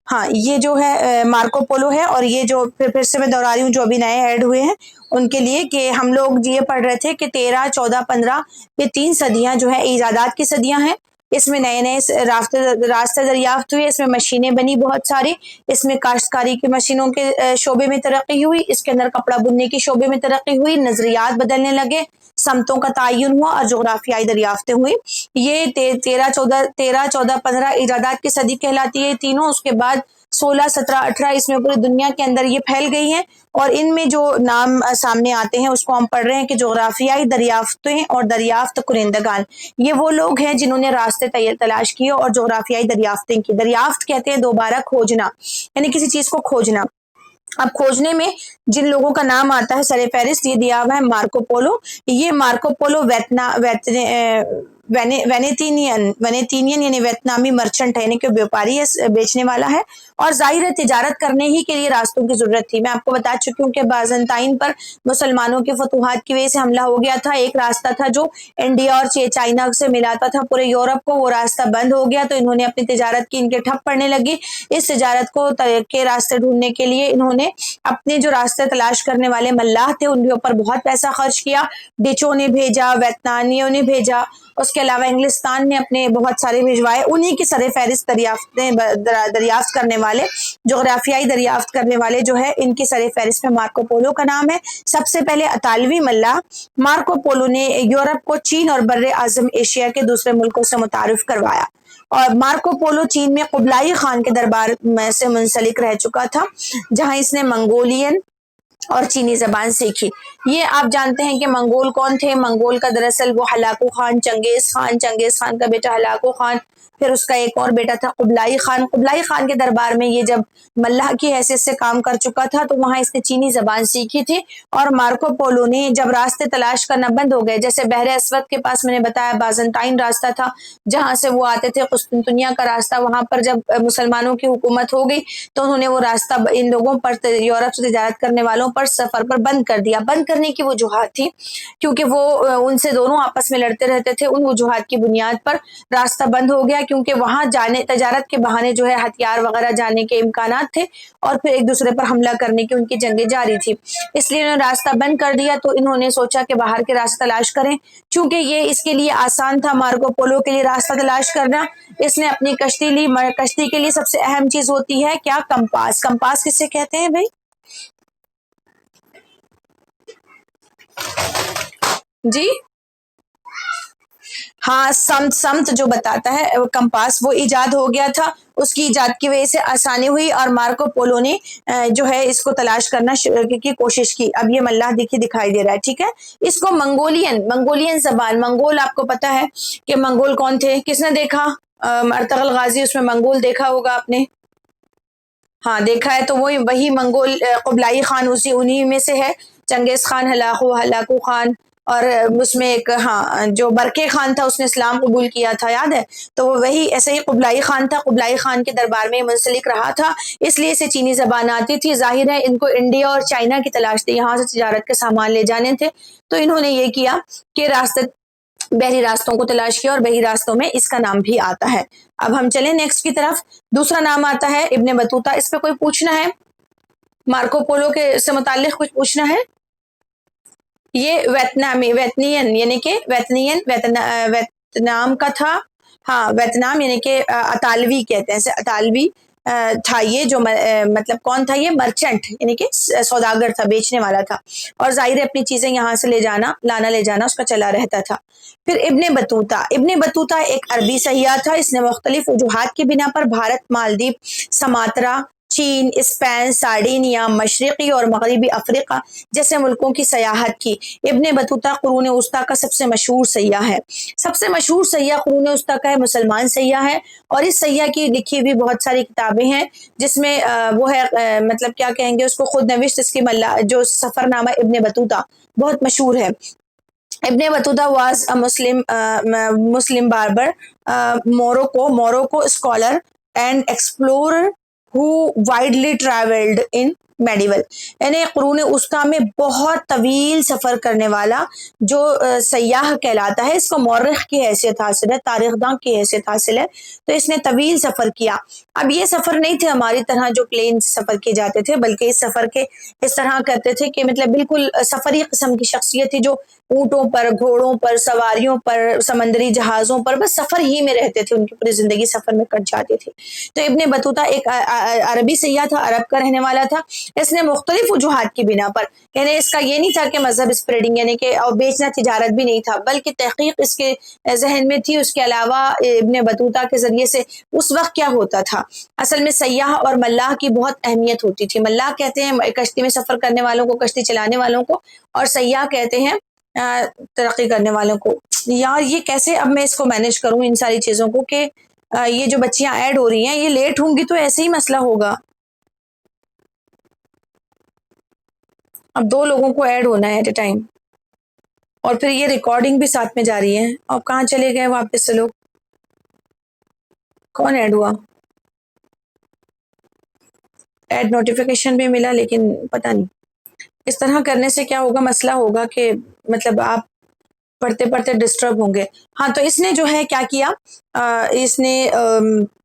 ہاں یہ جو ہے مارکو پولو ہے، اور یہ جو پھر سے میں دوہرا رہی ہوں جو ابھی نئے ایڈ ہوئے ہیں ان کے لیے، کہ ہم لوگ یہ پڑھ رہے تھے کہ 13، 14، 15 یہ 3 صدیاں جو ہے ایجادات کی صدیاں ہیں. اس میں نئے نئے راستے دریافت ہوئے، اس میں مشینیں بنی بہت ساری، اس میں کاشتکاری کی مشینوں کے شعبے میں ترقی ہوئی، اس کے اندر کپڑا بننے کے شعبے میں ترقی ہوئی، نظریات بدلنے لگے، سمتوں کا تعین ہوا اور جغرافیائی دریافتیں ہوئی. یہ 13، 14، 15 ایجادات کی صدی کہلاتی ہے تینوں. اس کے بعد 16، 17، 18 اس میں پوری دنیا کے اندر یہ پھیل گئی ہیں، اور ان میں جو نام سامنے آتے ہیں اس کو ہم پڑھ رہے ہیں کہ جغرافیائی دریافتیں اور دریافت کنندگان. یہ وہ لوگ ہیں جنہوں نے راستے تلاش کیے اور جغرافیائی دریافتیں کی. دریافت کہتے ہیں دوبارہ کھوجنا، یعنی کسی چیز کو کھوجنا. اب کھوجنے میں جن لوگوں کا نام آتا ہے سر فہرست یہ دیا ہوا ہے مارکو پولو. یہ مارکو پولو وینیتینین یعنی ویتنامی مرچنٹ ہے، یعنی کہ بیوپاری ہے، بیچنے والا ہے، اور ظاہر ہے تجارت کرنے ہی کے لیے راستوں کی ضرورت تھی. میں آپ کو بتا چکی ہوں کہ بازنطائن پر مسلمانوں کے فتوحات کی وجہ سے حملہ ہو گیا تھا. ایک راستہ تھا جو انڈیا اور چائنا سے ملاتا تھا پورے یورپ کو، وہ راستہ بند ہو گیا، تو انہوں نے اپنی تجارت کی، ان کے ٹھپ پڑنے لگی. اس تجارت کو کے راستے ڈھونڈنے کے لیے انہوں نے اپنے جو راستے تلاش کرنے والے ملاح تھے ان کے اوپر بہت پیسہ خرچ کیا. ڈچوں نے بھیجا، ویتنامیوں نے بھیجا، اس کے علاوہ انگلستان نے اپنے بہت سارے بھیجوائے. انہی کی سر فہرست دریافت کرنے والے، جغرافیائی دریافت کرنے والے جو ہے ان کی سر فہرست میں مارکو پولو کا نام ہے. سب سے پہلے اطالوی ملاح مارکو پولو نے یورپ کو چین اور بر اعظم ایشیا کے دوسرے ملکوں سے متعارف کروایا. اور مارکو پولو چین میں قبلائی خان کے دربار میں سے منسلک رہ چکا تھا، جہاں اس نے منگولین اور چینی زبان سیکھی. یہ آپ جانتے ہیں کہ منگول کون تھے. منگول کا دراصل وہ ہلاکو خان، چنگیز خان کا بیٹا ہلاکو خان، پھر اس کا ایک اور بیٹا تھا قبلائی خان. قبلائی خان کے دربار میں یہ جب ملاح کی حیثیت سے کام کر چکا تھا تو وہاں اس نے چینی زبان سیکھی تھی. اور مارکو پولو نے جب راستے تلاش کرنا بند ہو گئے، جیسے بحر اسود کے پاس میں نے بتایا بازنطائن راستہ تھا جہاں سے وہ آتے تھے، قسطنطنیہ کا راستہ، وہاں پر جب مسلمانوں کی حکومت ہو گئی تو انہوں نے وہ راستہ ان لوگوں پر، یورپ سے تجارت کرنے والوں پر، سفر پر بند کر دیا. بند کرنے کی وجوہات تھی کیونکہ وہ ان سے دونوں آپس میں لڑتے رہتے تھے. ان وجوہات کی بنیاد پر راستہ بند ہو گیا کیونکہ وہاں جانے، تجارت کے بہانے جو ہے ہتھیار وغیرہ جانے کے امکانات تھے اور پھر ایک دوسرے پر حملہ کرنے کی ان کی جنگیں جاری تھی. اس لیے انہوں نے راستہ بند کر دیا. تو انہوں نے سوچا کہ باہر کے راستے تلاش کریں. چونکہ یہ اس کے لیے آسان تھا مارکو پولو کے لیے راستہ تلاش کرنا، اس نے اپنی کشتی لی. کشتی کے لیے سب سے اہم چیز ہوتی ہے کیا؟ کمپاس. کمپاس کسے کہتے ہیں بھائی؟ جی ہاں، سمت جو بتاتا ہے کمپاس، وہ ایجاد ہو گیا تھا. اس کی ایجاد کی وجہ سے آسانی ہوئی اور مارکو پولو نے جو ہے اس کو تلاش کرنا کی کوشش کی. اب یہ ملاح دیکھیے دکھائی دے رہا ہے، ٹھیک ہے. اس کو منگولین زبان، منگول آپ کو پتا ہے کہ منگول کون تھے؟ کس نے دیکھا؟ ارطغرل غازی، اس میں منگول دیکھا ہوگا آپ نے. ہاں دیکھا ہے. تو وہی منگول قبلائی خان انہی میں سے ہے. چنگیز خان، ہلاکو خان، اور اس میں ایک جو برقے خان تھا اس نے اسلام قبول کیا تھا، یاد ہے. تو وہ وہی ایسے ہی قبلائی خان تھا. قبلائی خان کے دربار میں منسلک رہا تھا، اس لیے اسے چینی زبان آتی تھی. ظاہر ہے ان کو انڈیا اور چائنا کی تلاش تھی، یہاں سے تجارت کے سامان لے جانے تھے. تو انہوں نے یہ کیا کہ بحری راستوں کو تلاش کیا، اور بحری راستوں میں اس کا نام بھی آتا ہے. اب ہم چلیں نیکسٹ کی طرف. دوسرا نام آتا ہے ابن بطوطہ. اس پہ کوئی پوچھنا ہے؟ مارکو پولو کے سے متعلق کچھ پوچھنا ہے؟ یہ ویتنین یعنی کہ ویتنام کا تھا. ہاں ویتنام یعنی کہ اطالوی کہتے ہیں، اطالوی تھا یہ، جو مطلب کون تھا یہ؟ مرچنٹ یعنی کہ سوداگر تھا، بیچنے والا تھا. اور ظاہر اپنی چیزیں یہاں سے لے جانا اس کا چلا رہتا تھا. پھر ابن بطوطہ ایک عربی سیاح تھا. اس نے مختلف وجوہات کی بنا پر بھارت، مالدیپ، سماترا، چین، اسپین، سارڈینیا، مشرقی اور مغربی افریقہ جیسے ملکوں کی سیاحت کی. ابن بطوطہ قرون وسطیٰ کا سب سے مشہور سیاح ہے. سب سے مشہور سیاح قرون وسطیٰ کا ہے، مسلمان سیاح ہے. اور اس سیاح کی لکھی ہوئی بہت ساری کتابیں ہیں جس میں وہ ہے مطلب کیا کہیں گے اس کو، خود نوشت اس کی جو سفر نامہ ابن بطوطہ بہت مشہور ہے. Ibn Battuta was Muslim Berber Morocco scholar and explorer who widely traveled in medieval यानी कुरून उस्ता में बहुत तवील सफ़र करने वाला जो सयाह कहलाता है, इसको मौरख की हैसियत हासिल है, तारीखदां की हैसियत हासिल है। तो इसने तवील सफ़र किया। अब ये सफ़र नहीं थे हमारी तरह जो प्लेन सफ़र किए जाते थे, बल्कि इस सफ़र के इस तरह करते थे कि मतलब बिल्कुल सफ़री किस्म की शख्सियत थी, जो ऊँटों पर, घोड़ों पर, सवारियों पर, समंदरी जहाज़ों पर बस सफ़र ही में रहते थे, उनकी पूरी ज़िंदगी सफ़र में कट जाती थी। तो इब्ने बतूता एक अरबी सयाह था, अरब का रहने वाला था। इसने मुख्तलिफ वजूहात की बिना पर, यानी इसका ये नहीं था कि मजहब स्प्रेडिंग यानी कि और बेचना तिजारत भी नहीं था, बल्कि तहकीक इसके जहन में थी। उसके अलावा इब्ने बतूता के जरिए से उस वक्त क्या होता था, असल में सयाह और मल्लाह की बहुत अहमियत होती थी। मल्लाह कहते हैं कश्ती में सफ़र करने वालों को, कश्ती चलाने वालों को, और सयाह कहते हैं तरक्की करने वालों को। यार ये कैसे अब मैं इसको मैनेज करूं इन सारी चीज़ों को कि ये जो बच्चियां ऐड हो रही हैं ये लेट होंगी तो ऐसे ही मसला होगा। अब 2 लोगों को ऐड होना है एट ए टाइम, और फिर ये रिकॉर्डिंग भी साथ में जा रही है। अब कहाँ चले गए वापस से लोग? कौन ऐड हुआ? ऐड नोटिफिकेशन भी मिला, लेकिन पता नहीं इस तरह करने से क्या होगा, मसला होगा कि मतलब आप पढ़ते पढ़ते डिस्टर्ब होंगे। हाँ, तो इसने जो है क्या किया, इसने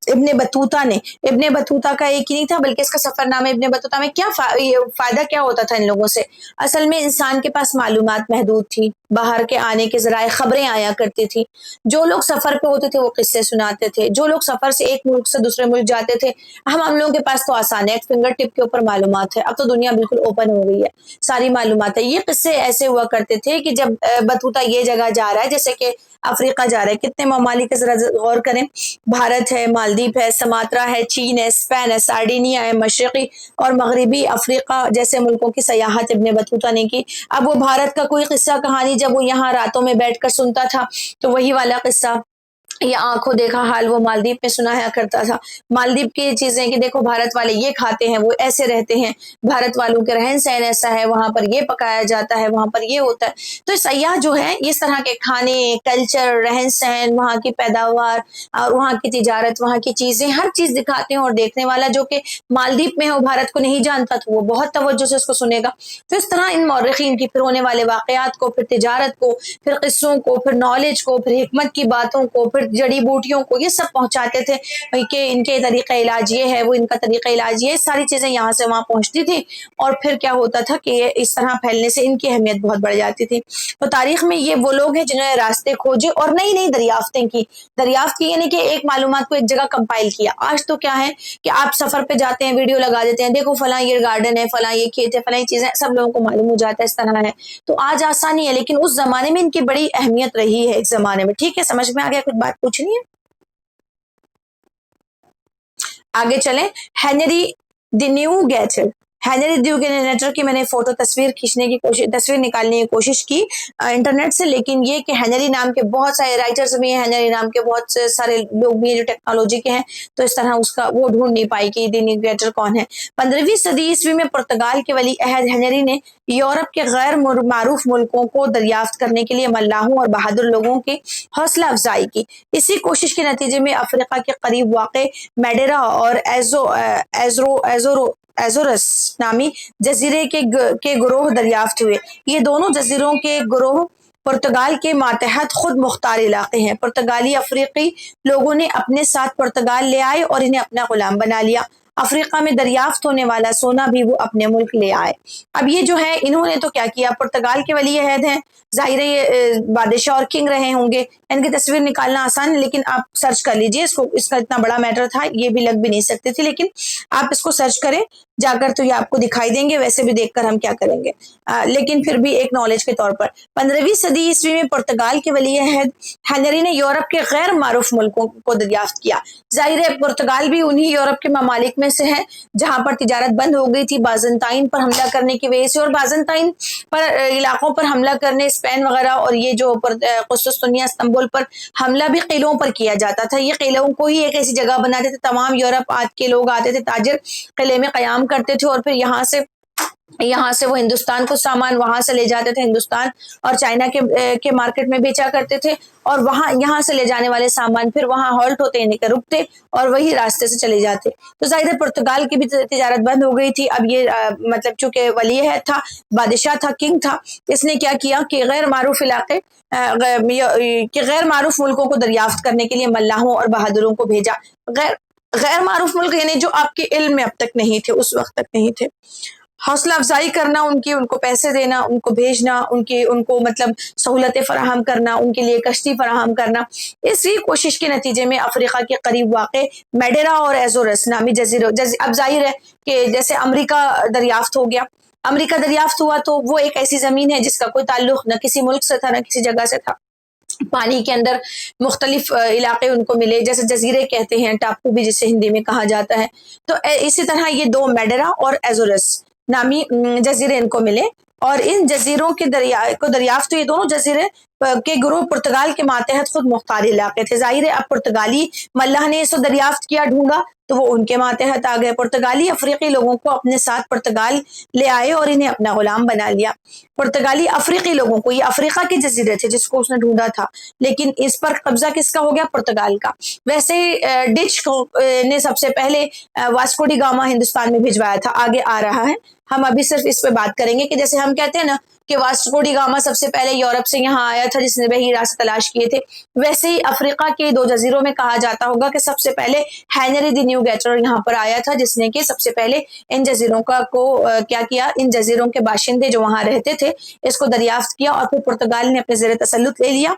इब्ने बतूता का एक ही नहीं था, बल्कि इसका सफरनामा इब्ने बतूता में क्या फायदा क्या होता था इन लोगों से। असल में इंसान के पास मालूमात महदूद थी, बाहर के आने के जराए खबरें आया करती थी। जो लोग सफर पे होते थे वो किस्से सुनाते थे, जो लोग सफर से एक मुल्क से दूसरे मुल्क जाते थे, हम लोगों के पास तो आसान है, एक फिंगर टिप के ऊपर मालूमात है। अब तो दुनिया बिल्कुल ओपन हो गई है, सारी मालूमात है। ये किस्से ऐसे हुआ करते थे कि जब बतूता ये जगह जा रहा है, जैसे कि अफ्रीका जा रहा है, कितने ममालिक जरा गौर करें, भारत है, मालदीव है, समात्रा है, चीन है, स्पेन है, सार्डिनिया है, मशरकी और मगरबी अफ्रीका जैसे मुल्कों की सयाहत इब्ने बतूता ने की। अब वो भारत का कोई किस्सा कहानी जब वो यहाँ रातों में बैठकर सुनता था, तो वही वाला किस्सा या आंखों देखा हाल वो मालदीव में सुनाया करता था। मालदीव की चीजें कि देखो भारत वाले ये खाते हैं, वो ऐसे रहते हैं, भारत वालों के रहन सहन ऐसा है, वहां पर ये पकाया जाता है, वहां पर ये होता है। तो सयाह जो है इस तरह के खाने, कल्चर, रहन सहन, वहां की पैदावार और वहां की तिजारत, वहां की चीजें, हर चीज दिखाते हैं। और देखने वाला जो कि मालदीव में है वो भारत को नहीं जानता, तो वो बहुत तवज्जो से उसको सुनेगा। तो इस तरह इन मौरखीन की फिर होने वाले वाकयात को, फिर तिजारत को, फिर किस्सों को, फिर नॉलेज को, फिर हिकमत की बातों को, फिर जड़ी बूटियों को, ये सब पहुंचाते थे कि इनके तरीका इलाज ये है, वो इनका तरीका इलाज ये, सारी चीजें यहाँ से वहां पहुंचती थी। और फिर क्या होता था कि ये इस तरह फैलने से इनकी अहमियत बहुत बढ़ जाती थी। तो तारीख में ये वो लोग हैं जिन्होंने रास्ते खोजे और नई नई दरियाफ्त की यानी कि एक मालूमात को एक जगह कंपाइल किया। आज तो क्या है कि आप सफर पे जाते हैं, वीडियो लगा देते हैं, देखो फला ये गार्डन है, फला ये खेत है, फला ये चीजें, सब लोगों को मालूम हो जाता है, इस तरह है। तो आज आसानी है, लेकिन उस जमाने में इनकी बड़ी अहमियत रही है, एक जमाने में। ठीक है, समझ में आ गया? कुछ बात पूछनी है? आगे चलें। Henry the navigator, Henry navigator की मैंने फोटो तस्वीर निकालने की कोशिश की इंटरनेट से, लेकिन ये कि हेनरी नाम के बहुत सारे राइटर्स भी हैं, हेनरी नाम के बहुत से सारे लोग भी हैं जो टेक्नोलॉजी के हैं, तो इस तरह उसका वो ढूंढ नहीं पाई कि द न्यू गेटर कौन है। 15वीं सदी ईस्वी में पुर्तगाल के वली अहद हेनरी ने यूरोप के गैर मारूफ मुल्कों को दरियाफ्त करने के लिए मल्लाहों और बहादुर लोगों की हौसला अफजाई की। इसी कोशिश के नतीजे में अफ्रीका के करीब वाक़ मैडेरा और एजोरस नामी जजीरे के गुरोह दरियाफ्त हुए। ये दोनों जजीरों के गुरोह पुर्तगाल के मातहत खुद मुख्तार इलाके हैं। पुर्तगाली अफ्रीकी लोगों ने अपने साथ पुर्तगाल ले आए और इन्हें अपना गुलाम बना लिया। अफ्रीका में दरियाफ्त होने वाला सोना भी वो अपने मुल्क ले आए। अब ये जो है इन्होंने तो क्या किया, पुर्तगाल के वली अहद हैं, जाहिर है ये बादशाह और किंग रहे होंगे, इनकी तस्वीर निकालना आसान है, लेकिन आप सर्च कर लीजिए इसको, इसका इतना बड़ा मैटर था, ये भी लग भी नहीं सकती थी, लेकिन आप इसको सर्च करें जाकर तो ये आपको दिखाई देंगे। वैसे भी देखकर हम क्या करेंगे, लेकिन फिर भी एक नॉलेज के तौर पर 15वीं सदी ईस्वी में पुर्तगाल के वली अहद हेनरी ने यूरोप के गैर मारूफ मुल्कों को दरियाफ्त किया। जाहिर है पुर्तगाल भी उन्हीं यूरोप के ममालिक में से है जहां पर तिजारत बंद हो गई थी बाज़ंताइन पर हमला करने की वजह से, और बाज़ंताइन पर इलाकों पर हमला करने स्पेन वगैरह और ये जो कुस्तुस्तुनिया इस्तांबुल पर हमला भी किलों पर किया जाता था। ये किलों को ही एक ऐसी जगह बनाते थे, तमाम यूरोप आद के लोग आते थे, ताजिर किले में कयाम करते थे और फिर यहाँ से यहाँ से वो हिंदुस्तान को सामान वहां से ले जाते थे, हिंदुस्तान और चाइना के मार्केट में बेचा करते थे, और वहां यहाँ से ले जाने वाले सामान फिर वहां हॉल्ट होते यानी कि रुकते और वही रास्ते से चले जाते। तो जाहिर है पुर्तगाल की भी तिजारत बंद हो गई थी। अब ये मतलब चूंकि वलीअहद था, बादशाह था, किंग था, इसने क्या किया कि गैर मारूफ इलाके कि गैर मारूफ मुल्कों को दरियाफ्त करने के लिए मल्लाहों और बहादुरों को भेजा। गैर गैर मारूफ मुल्क यानी जो आपके इल्म में अब तक नहीं थे, उस वक्त तक नहीं थे। हौसला अफजाई करना उनकी, उनको पैसे देना, उनको भेजना, उनको मतलब सहूलतें फराहम करना, उनके लिए कश्ती फराहम करना। इसी कोशिश के नतीजे में अफ्रीका के करीब वाक़े मैडेरा और एजोरस नामी जजीरों, अब जाहिर है कि जैसे अमरीका दरियाफ्त हो गया, अमरीका दरियाफ्त हुआ तो वो एक ऐसी ज़मीन है जिसका कोई ताल्लुक न किसी मुल्क से था न किसी जगह से था। पानी के अंदर मुख्तलिफ इलाके उनको मिले, जैसे जजीरे कहते हैं, टापू भी जिसे हिंदी में कहा जाता है। तो इसी तरह ये दो मैडेरा और एजोरस नामी जजीरे इनको मिले, और इन जजीरों के दरियाफ्त, तो ये दोनों जजीरे के ग्रुप पुर्तगाल के मातहत खुद मुख्तार इलाके थे। जाहिर है अब पुर्तगाली मल्लाह ने इसको दरियाफ्त किया, ढूंढा, तो वो उनके मातहत आ गए। पुर्तगाली अफ्रीकी लोगों को अपने साथ पुर्तगाल ले आए और इन्हें अपना गुलाम बना लिया। पुर्तगाली अफ्रीकी लोगों को, ये अफ्रीका के जजीरे थे जिसको उसने ढूंढा था, लेकिन इस पर कब्जा किसका हो गया? पुर्तगाल का। वैसे ही डिच ने सबसे पहले वास्को डी गामा हिंदुस्तान में भिजवाया था, आगे आ रहा है। हम अभी सिर्फ इस पे बात करेंगे कि जैसे हम कहते हैं ना कि वास्को डी गामा सबसे पहले यूरोप से यहाँ आया था जिसने वही रास्ते तलाश किए थे, वैसे ही अफ्रीका के दो जजीरों में कहा जाता होगा कि सबसे पहले हेनरी द न्यूगेटर यहाँ पर आया था, जिसने कि सबसे पहले इन जजीरों क्या किया, इन जजीरों के बाशिंदे जो वहां रहते थे इसको दरियाफ्त किया, और फिर पुर्तगाल ने अपने ज़ेर तसल्लुत ले लिया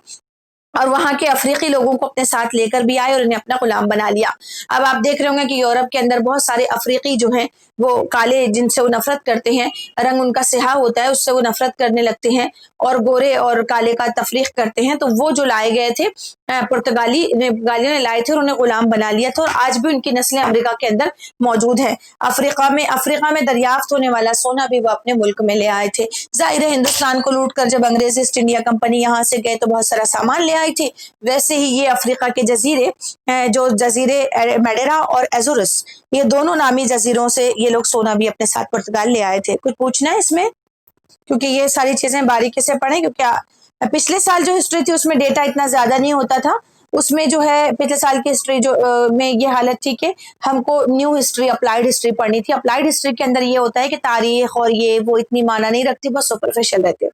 और वहां के अफ्रीकी लोगों को अपने साथ लेकर भी आए और इन्हें अपना गुलाम बना लिया। अब आप देख रहे होंगे कि यूरोप के अंदर बहुत सारे अफ्रीकी जो हैं वो काले, जिनसे वो नफरत करते हैं, रंग उनका स्याह होता है, उससे वो नफरत करने लगते हैं और गोरे और काले का तफरीक करते हैं। तो वो जो लाए गए थे पुर्तगालियों ने लाए थे और उन्हें गुलाम बना लिया था, और आज भी उनकी नस्लें अमेरिका के अंदर मौजूद है। अफ्रीका में दरियाफ्त होने वाला सोना भी वो अपने मुल्क में ले आए थे। जाहिर है हिंदुस्तान को लूट कर जब अंग्रेज ईस्ट इंडिया कंपनी यहाँ से गए तो बहुत सारा सामान ले आई थी। वैसे ही ये अफ्रीका के जजीरे, जो जजीरे मैडेरा और एजोरस, ये दोनों नामी जजीरों से ये लोग सोना भी अपने साथ पुर्तगाल ले आए थे। कुछ पूछना है इसमें? क्योंकि ये सारी चीजें बारीकी से पढ़ें, क्योंकि पिछले साल जो हिस्ट्री थी उसमें डेटा इतना ज्यादा नहीं होता था। उसमें जो है पिछले साल की हिस्ट्री जो में ये हालत थी कि हमको न्यू हिस्ट्री, अप्लाइड हिस्ट्री पढ़नी थी। अप्लाइड हिस्ट्री के अंदर ये होता है कि तारीख और ये वो इतनी माना नहीं रखती, बहुत सुपरफिशियल रहती है।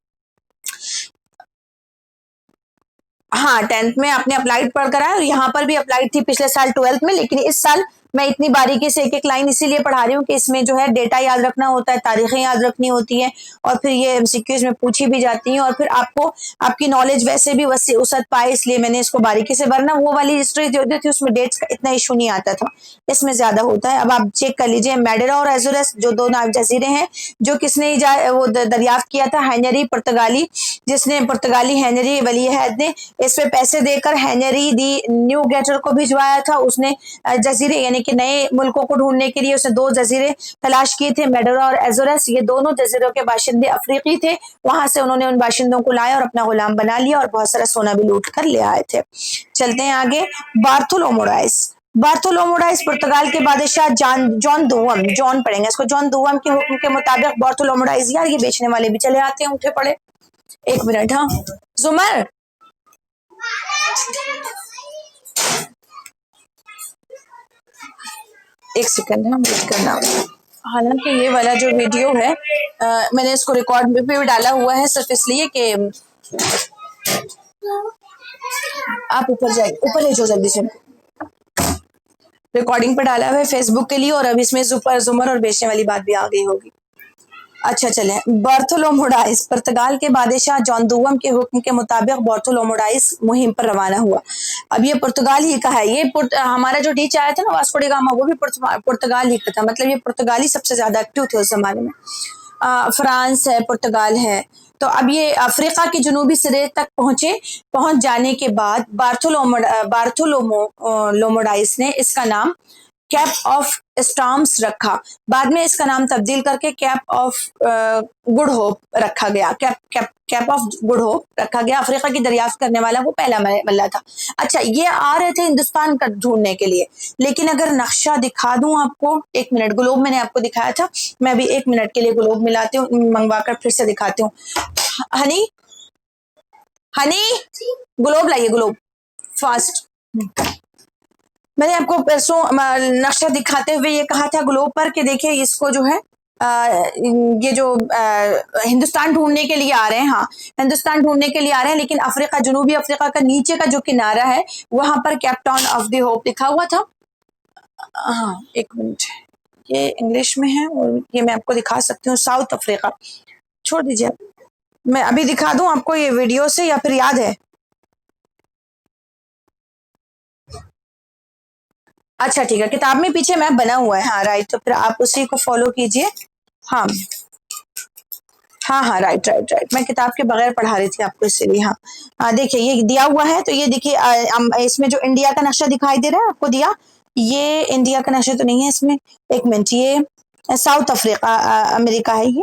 हाँ, 10th में आपने अप्लाइड पढ़ कर आए, और यहाँ पर भी अप्लाइड थी पिछले साल 12th में, लेकिन इस साल मैं इतनी बारीकी से एक एक लाइन इसीलिए पढ़ा रही हूँ कि इसमें जो है डेटा याद रखना होता है, तारीखें याद रखनी होती है, और फिर ये एमसीक्यूज में पूछी भी जाती हैं, और फिर आपको आपकी नॉलेज वैसे भी वसअत पाए, इसलिए मैंने इसको बारीकी से, वरना वो वाली हिस्ट्री जो थी उसमें डेट्स का इतना इशू नहीं आता था, इसमें ज्यादा होता है। अब आप चेक कर लीजिए, मैडेरा और एजोरस जो दो जजीरे हैं, जो किसने वो दरियाफ्त किया था? हेनरी पुर्तगाली, जिसने पुर्तगाली हेनरी वलीअहद ने इस पे पैसे देकर हेनरी दी न्यूगेटर को भिजवाया था। उसने जजीरे यानी कि नए मुल्कों को ढूंढने के लिए उसने दो जजीरे तलाश किए थे, मैडेरा और एजोरस। ये दोनों जजीरों के बाशिंदे अफ्रीकी थे, वहां से उन्होंने उन बाशिंदों को लाया और अपना गुलाम बना लिया और बहुत सारा सोना भी लूट कर ले आए थे। चलते हैं आगे। बार्थोलोमोडाइस पुर्तगाल के बादशाह जॉन दुवम, जॉन पढ़ेंगे इसको, जॉन दुवम के हुक्म के मुताबिक बार्थोलोमोडाइस, यार ये बेचने वाले भी चले आते हैं उठे पड़े। एक मिनट, हाँ जुमर, एक सेकंड है, वेट करना। हालांकि ये वाला जो वीडियो है मैंने इसको रिकॉर्ड पे भी डाला हुआ है, सिर्फ इसलिए कि आप ऊपर जाइए, ऊपर ले जाओ जल्दी से, रिकॉर्डिंग पे डाला हुआ है फेसबुक के लिए, और अब इसमें जुमर और बेचने वाली बात भी आ गई होगी। अच्छा चले, बार्थोलोमोडाइस पुर्तगाल के बादशाह जॉन दुवम के हुक्म के मुताबिक बार्थोलोमोडाइस मुहिम पर रवाना हुआ। अब ये पुर्तगाल ही का है, ये हमारा जो डीच आया था ना वास्को डी गामा, वो भी पुर्तगाल ही का था, मतलब ये पुर्तगाली सबसे ज्यादा एक्टिव थे उस जमाने में। फ्रांस है, पुर्तगाल है। तो अब ये अफ्रीका के जनूबी सिरे तक पहुंच जाने के बाद बार्थोलोमोडाइस ने इसका नाम कैप ऑफ स्टॉर्म्स रखा, बाद में इसका नाम तब्दील करके कैप ऑफ गुड होप रखा गया, कैप ऑफ गुड होप रखा गया। अफ्रीका की दरियाफ्त करने वाला वो पहला मल्ला था। अच्छा, ये आ रहे थे हिंदुस्तान का ढूंढने के लिए, लेकिन अगर नक्शा दिखा दूं आपको, 1 मिनट, ग्लोब मैंने आपको दिखाया था, मैं भी 1 मिनट के लिए ग्लोब मिलाती हूँ, मंगवा कर फिर से दिखाती हूँ। हनी हनी ग्लोब लाइए, ग्लोब फास्ट। मैंने आपको परसों नक्शा दिखाते हुए ये कहा था ग्लोब पर कि देखिए इसको जो है ये जो हिंदुस्तान ढूंढने के लिए आ रहे हैं, हाँ हिंदुस्तान ढूंढने के लिए आ रहे हैं, लेकिन अफ्रीका, जनूबी अफ्रीका का नीचे का जो किनारा है वहां पर Cape Town of the hope लिखा हुआ था। हाँ 1 मिनट, ये इंग्लिश में है और ये मैं आपको दिखा सकती हूँ, साउथ अफ्रीका। छोड़ दीजिए, मैं अभी दिखा दूं आपको ये वीडियो से, या फिर याद है? अच्छा ठीक है, किताब में पीछे मैप बना हुआ है, हाँ राइट, तो फिर आप उसी को फॉलो कीजिए। हाँ हाँ हाँ राइट राइट राइट, मैं किताब के बगैर पढ़ा रही थी आपको इसलिए। हाँ देखिए ये दिया हुआ है, तो ये देखिए इसमें जो इंडिया का नक्शा दिखाई दे रहा है आपको दिया, ये इंडिया का नक्शा तो नहीं है इसमें, 1 मिनट, ये साउथ अफ्रीका अमेरिका है ये।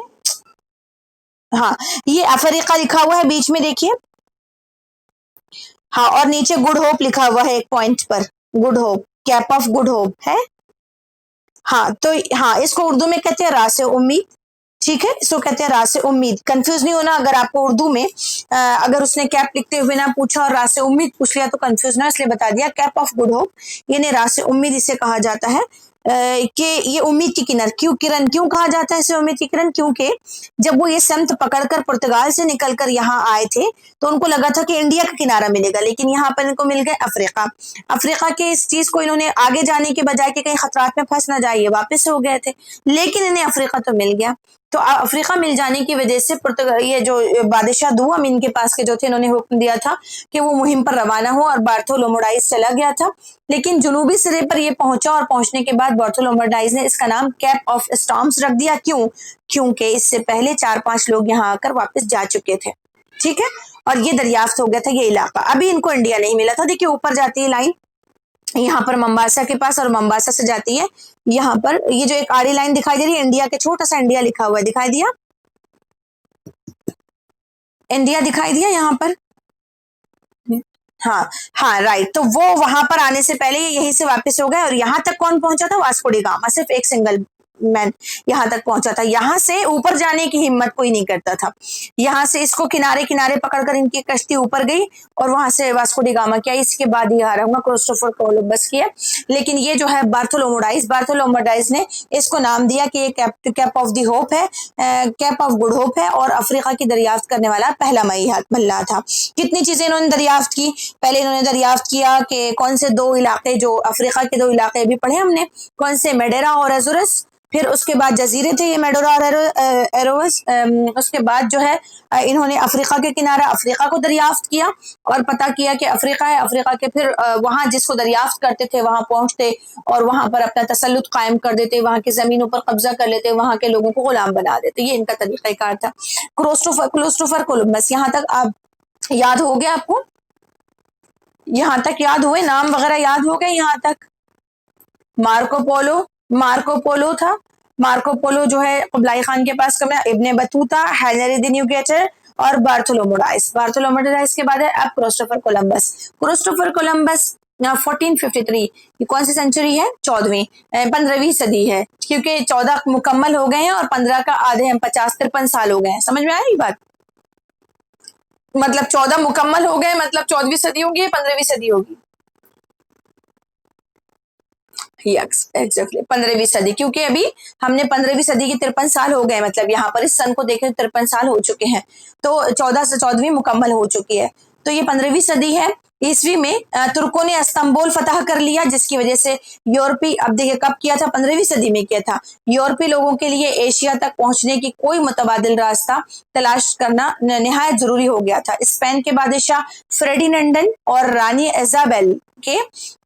हाँ ये अफ्रीका लिखा हुआ है बीच में देखिए, हाँ, और नीचे गुड होप लिखा हुआ है एक पॉइंट पर, good hope, cap of good hope है। हाँ तो हाँ, इसको उर्दू में कहते हैं रास उम्मीद, ठीक है, इसको कहते हैं रास उम्मीद। कंफ्यूज नहीं होना, अगर आपको उर्दू में अगर उसने कैप लिखते हुए ना पूछा और रास उम्मीद पूछ लिया तो कंफ्यूज ना, इसलिए बता दिया कैप ऑफ गुड होप, यानी रास उम्मीद इसे कहा जाता है। कि ये उम्मीद की किरण क्यों कहा जाता है इसे उम्मीद की किरण, क्योंकि जब वो ये समत पकड़कर पुर्तगाल से निकलकर यहाँ आए थे तो उनको लगा था कि इंडिया का किनारा मिलेगा, लेकिन यहाँ पर इनको मिल गए अफ्रीका। अफ्रीका के इस चीज को इन्होंने आगे जाने के बजाय कि कहीं खतरात में फंस ना जाइए, वापस हो गए थे, लेकिन इन्हें अफ्रीका तो मिल गया। तो अफ्रीका मिल जाने की वजह से ये जो बादशाह दो अमीन के पास के जो थे, इन्होंने हुक्म दिया था कि वो मुहिम पर रवाना हो, और बार्थोलोमेडाइज चला गया था, लेकिन जनूबी सिरे पर ये पहुंचा, और पहुंचने के बाद बार्थोलोमेडाइज ने इसका नाम कैप ऑफ स्टॉर्म्स रख दिया। क्यों? क्योंकि इससे पहले 4-5 लोग यहाँ आकर वापस जा चुके थे, ठीक है, और ये दरियाफ्त हो गया था ये इलाका। अभी इनको इंडिया नहीं मिला था, देखिए ऊपर जाती है लाइन यहाँ पर मंबासा के पास, और मंबासा से जाती है यहाँ पर, ये जो एक आड़ी लाइन दिखाई दे रही है, इंडिया के छोटा सा इंडिया लिखा हुआ है, दिखाई दिया, इंडिया दिखाई दिया यहाँ पर, हाँ हाँ राइट। तो वो वहां पर आने से पहले यहीं से वापस हो गए, और यहाँ तक कौन पहुंचा था? वास्को डी गामा, सिर्फ एक सिंगल मैन यहाँ तक पहुंचा था। यहाँ से ऊपर जाने की हिम्मत कोई नहीं करता था, यहाँ से इसको किनारे किनारे पकड़कर इनकी कश्ती ऊपर गई, और वहां से वास्को डी गामा किया, इसके बाद ही आ रहा हूँ क्रिस्टोफर कोलंबस किया। लेकिन ये जो है बार्थोलोमेडाइज ने इसको नाम दिया कि ये कैप ऑफ द होप है, कैप ऑफ गुड होप है, और अफ्रीका की दरियाफ्त करने वाला पहला मल्ला था। कितनी चीजें इन्होंने दरियाफ्त की? पहले इन्होंने दरियाफ्त किया कि कौन से 2 इलाके, जो अफ्रीका के 2 इलाके भी पढ़े हमने, कौन से, मेडेरा और एजोरस, फिर उसके बाद जजीरे थे ये मेडोरा और एरोस। उसके बाद जो है इन्होंने अफ्रीका के किनारा अफ्रीका को दरियाफ्त किया, और पता किया कि अफ्रीका है, अफ्रीका के फिर वहां जिसको दरियाफ्त करते थे वहां पहुंचते, और वहां पर अपना तसल्लुत कायम कर देते, वहां की जमीनों पर कब्जा कर लेते, वहां के लोगों को गुलाम बना देते, ये इनका तरीकाकार था। क्रिस्टोफर कोलंबस, यहाँ तक आप याद हो गया आपको? यहाँ तक याद हुए, नाम वगैरह याद हो गए यहाँ तक? मार्को पोलो था, मार्को पोलो जो है कुबलाई खान के पास कम है, इब्ने बतूता, हेनरी द न्यूगेटर और बार्थोलोमेडाइज के बाद है अब क्रिस्टोफर कोलंबस 1453, ये कौन सी सेंचुरी है? 15वीं सदी है, क्योंकि 14 मुकम्मल हो गए हैं और 15 का आधे हैं, 50-53 साल हो गए हैं। समझ में आया ये बात? मतलब 14 मुकम्मल हो गए, मतलब 14वीं सदी होगी, 15वीं सदी होगी, एग्जैक्टली 15वीं सदी, क्योंकि अभी हमने 15वीं सदी के 53 साल हो गए, मतलब यहाँ पर इस सन को देखें 53 साल हो चुके हैं, तो 14 से 14वीं मुकम्मल हो चुकी है, तो ये 15वीं सदी है। ईस्वी में तुर्कों ने इस्तांबुल फतह कर लिया, जिसकी वजह से यूरोपी, अब देखिए कब किया था? 15वीं सदी में किया था। यूरोपी लोगों के लिए एशिया तक पहुंचने की कोई मुतबादिल रास्ता तलाश करना निहायत जरूरी हो गया था। स्पेन के बादशाह फ्रेडिनेंडन और रानी इजाबेल के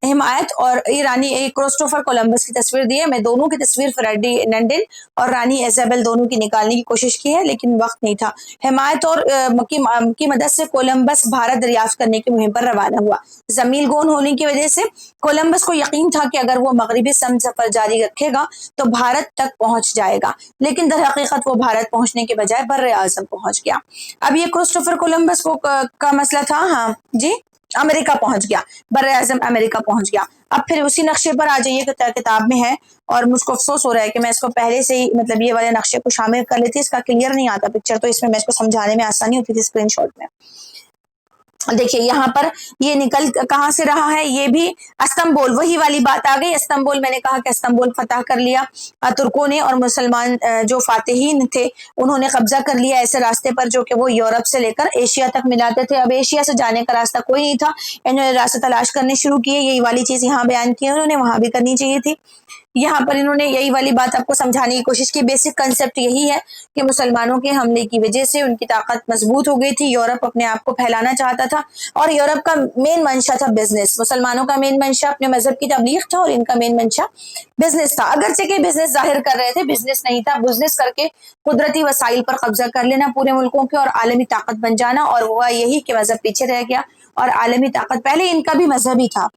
हिमायत और ये रानी क्रिस्टोफर कोलंबस की तस्वीर दी है। मैं दोनों की तस्वीर फर्डिनेंड और रानी इजाबेल दोनों की निकालने की कोशिश की है, लेकिन वक्त नहीं था। हिमायत और की मदद से कोलंबस भारत दरियाफ्त करने की मुहिम पर रवाना हुआ। जमीन गोन होने की वजह से कोलंबस को यकीन था कि अगर वो मगरबी समुद्र सफर जारी रखेगा तो भारत तक पहुंच जाएगा, लेकिन दर हकीकत वो भारत पहुंचने के बजाय बर्रे आजम पहुंच गया। अब ये क्रिस्टोफर कोलंबस को का मसला था, हाँ जी, अमेरिका पहुंच गया, बर्रे आजम अमेरिका पहुंच गया। अब फिर उसी नक्शे पर आ जाइए, किताब में है और मुझको अफसोस हो रहा है कि मैं इसको पहले से ही मतलब ये वाले नक्शे को शामिल कर लेती, इसका क्लियर नहीं आता पिक्चर, तो इसमें मैं इसको समझाने में आसानी होती थी स्क्रीनशॉट में। देखिए यहाँ पर ये निकल कहाँ से रहा है, ये भी इस्तांबुल, वही वाली बात आ गई। इस्तांबुल, मैंने कहा कि इस्तांबुल फतह कर लिया तुर्कों ने, और मुसलमान जो फातिहीन थे उन्होंने कब्जा कर लिया ऐसे रास्ते पर जो कि वो यूरोप से लेकर एशिया तक मिलाते थे। अब एशिया से जाने का रास्ता कोई नहीं था, इन्होंने रास्ते तलाश करने शुरू किए। यही वाली चीज यहाँ बयान की उन्होंने, वहां भी करनी चाहिए थी। यहाँ पर इन्होंने यही वाली बात आपको समझाने की कोशिश की। बेसिक कंसेप्ट यही है कि मुसलमानों के हमले की वजह से उनकी ताकत मजबूत हो गई थी, यूरोप अपने आप को फैलाना चाहता था, और यूरोप का मेन मंशा था बिजनेस। मुसलमानों का मेन मंशा अपने मजहब की तबलीग था और इनका मेन मंशा बिजनेस था। अगरचे के बिजनेस जाहिर कर रहे थे, बिजनेस नहीं था, बिजनेस करके कुदरती वसाइल पर कब्जा कर लेना पूरे मुल्कों के और आलमी ताकत बन जाना। और हुआ यही कि मजहब पीछे रह गया और आलमी ताकत, पहले इनका भी मजहब ही था।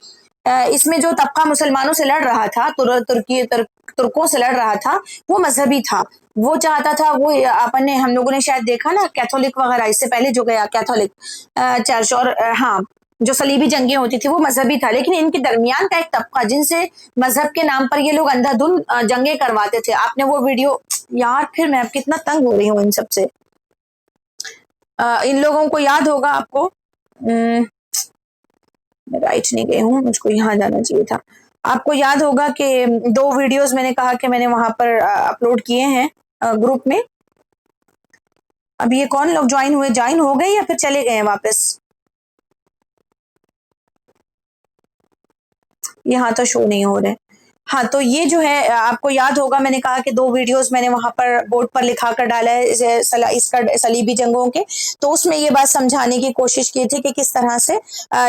इसमें जो तबका मुसलमानों से लड़ रहा था, तुर्कों से लड़ रहा था, वो मजहबी था। वो चाहता था, वो अपन ने हम लोगों ने शायद देखा ना कैथोलिक वगैरह, इससे पहले जो गया कैथोलिक चर्च, और हाँ जो सलीबी जंगें होती थी वो मजहबी था। लेकिन इनके दरमियान का एक तबका जिनसे मजहब के नाम पर ये लोग अंधाधुंध जंगें करवाते थे। आपने वो वीडियो, यार फिर मैं कितना तंग हो रही हूँ इन सबसे। इन लोगों को याद होगा आपको, मैं राइट नहीं गई हूँ, मुझको यहाँ जाना चाहिए था। आपको याद होगा कि 2 वीडियोस मैंने कहा कि मैंने वहां पर अपलोड किए हैं ग्रुप में। अब ये कौन लोग ज्वाइन हो गए या फिर चले गए हैं वापस? यहाँ तो शो नहीं हो रहे। हाँ, तो ये जो है आपको याद होगा मैंने कहा कि 2 वीडियोस मैंने वहां पर बोर्ड पर लिखा कर डाला है इसका सलीबी जंगों के। तो उसमें ये बात समझाने की कोशिश की थी कि किस तरह से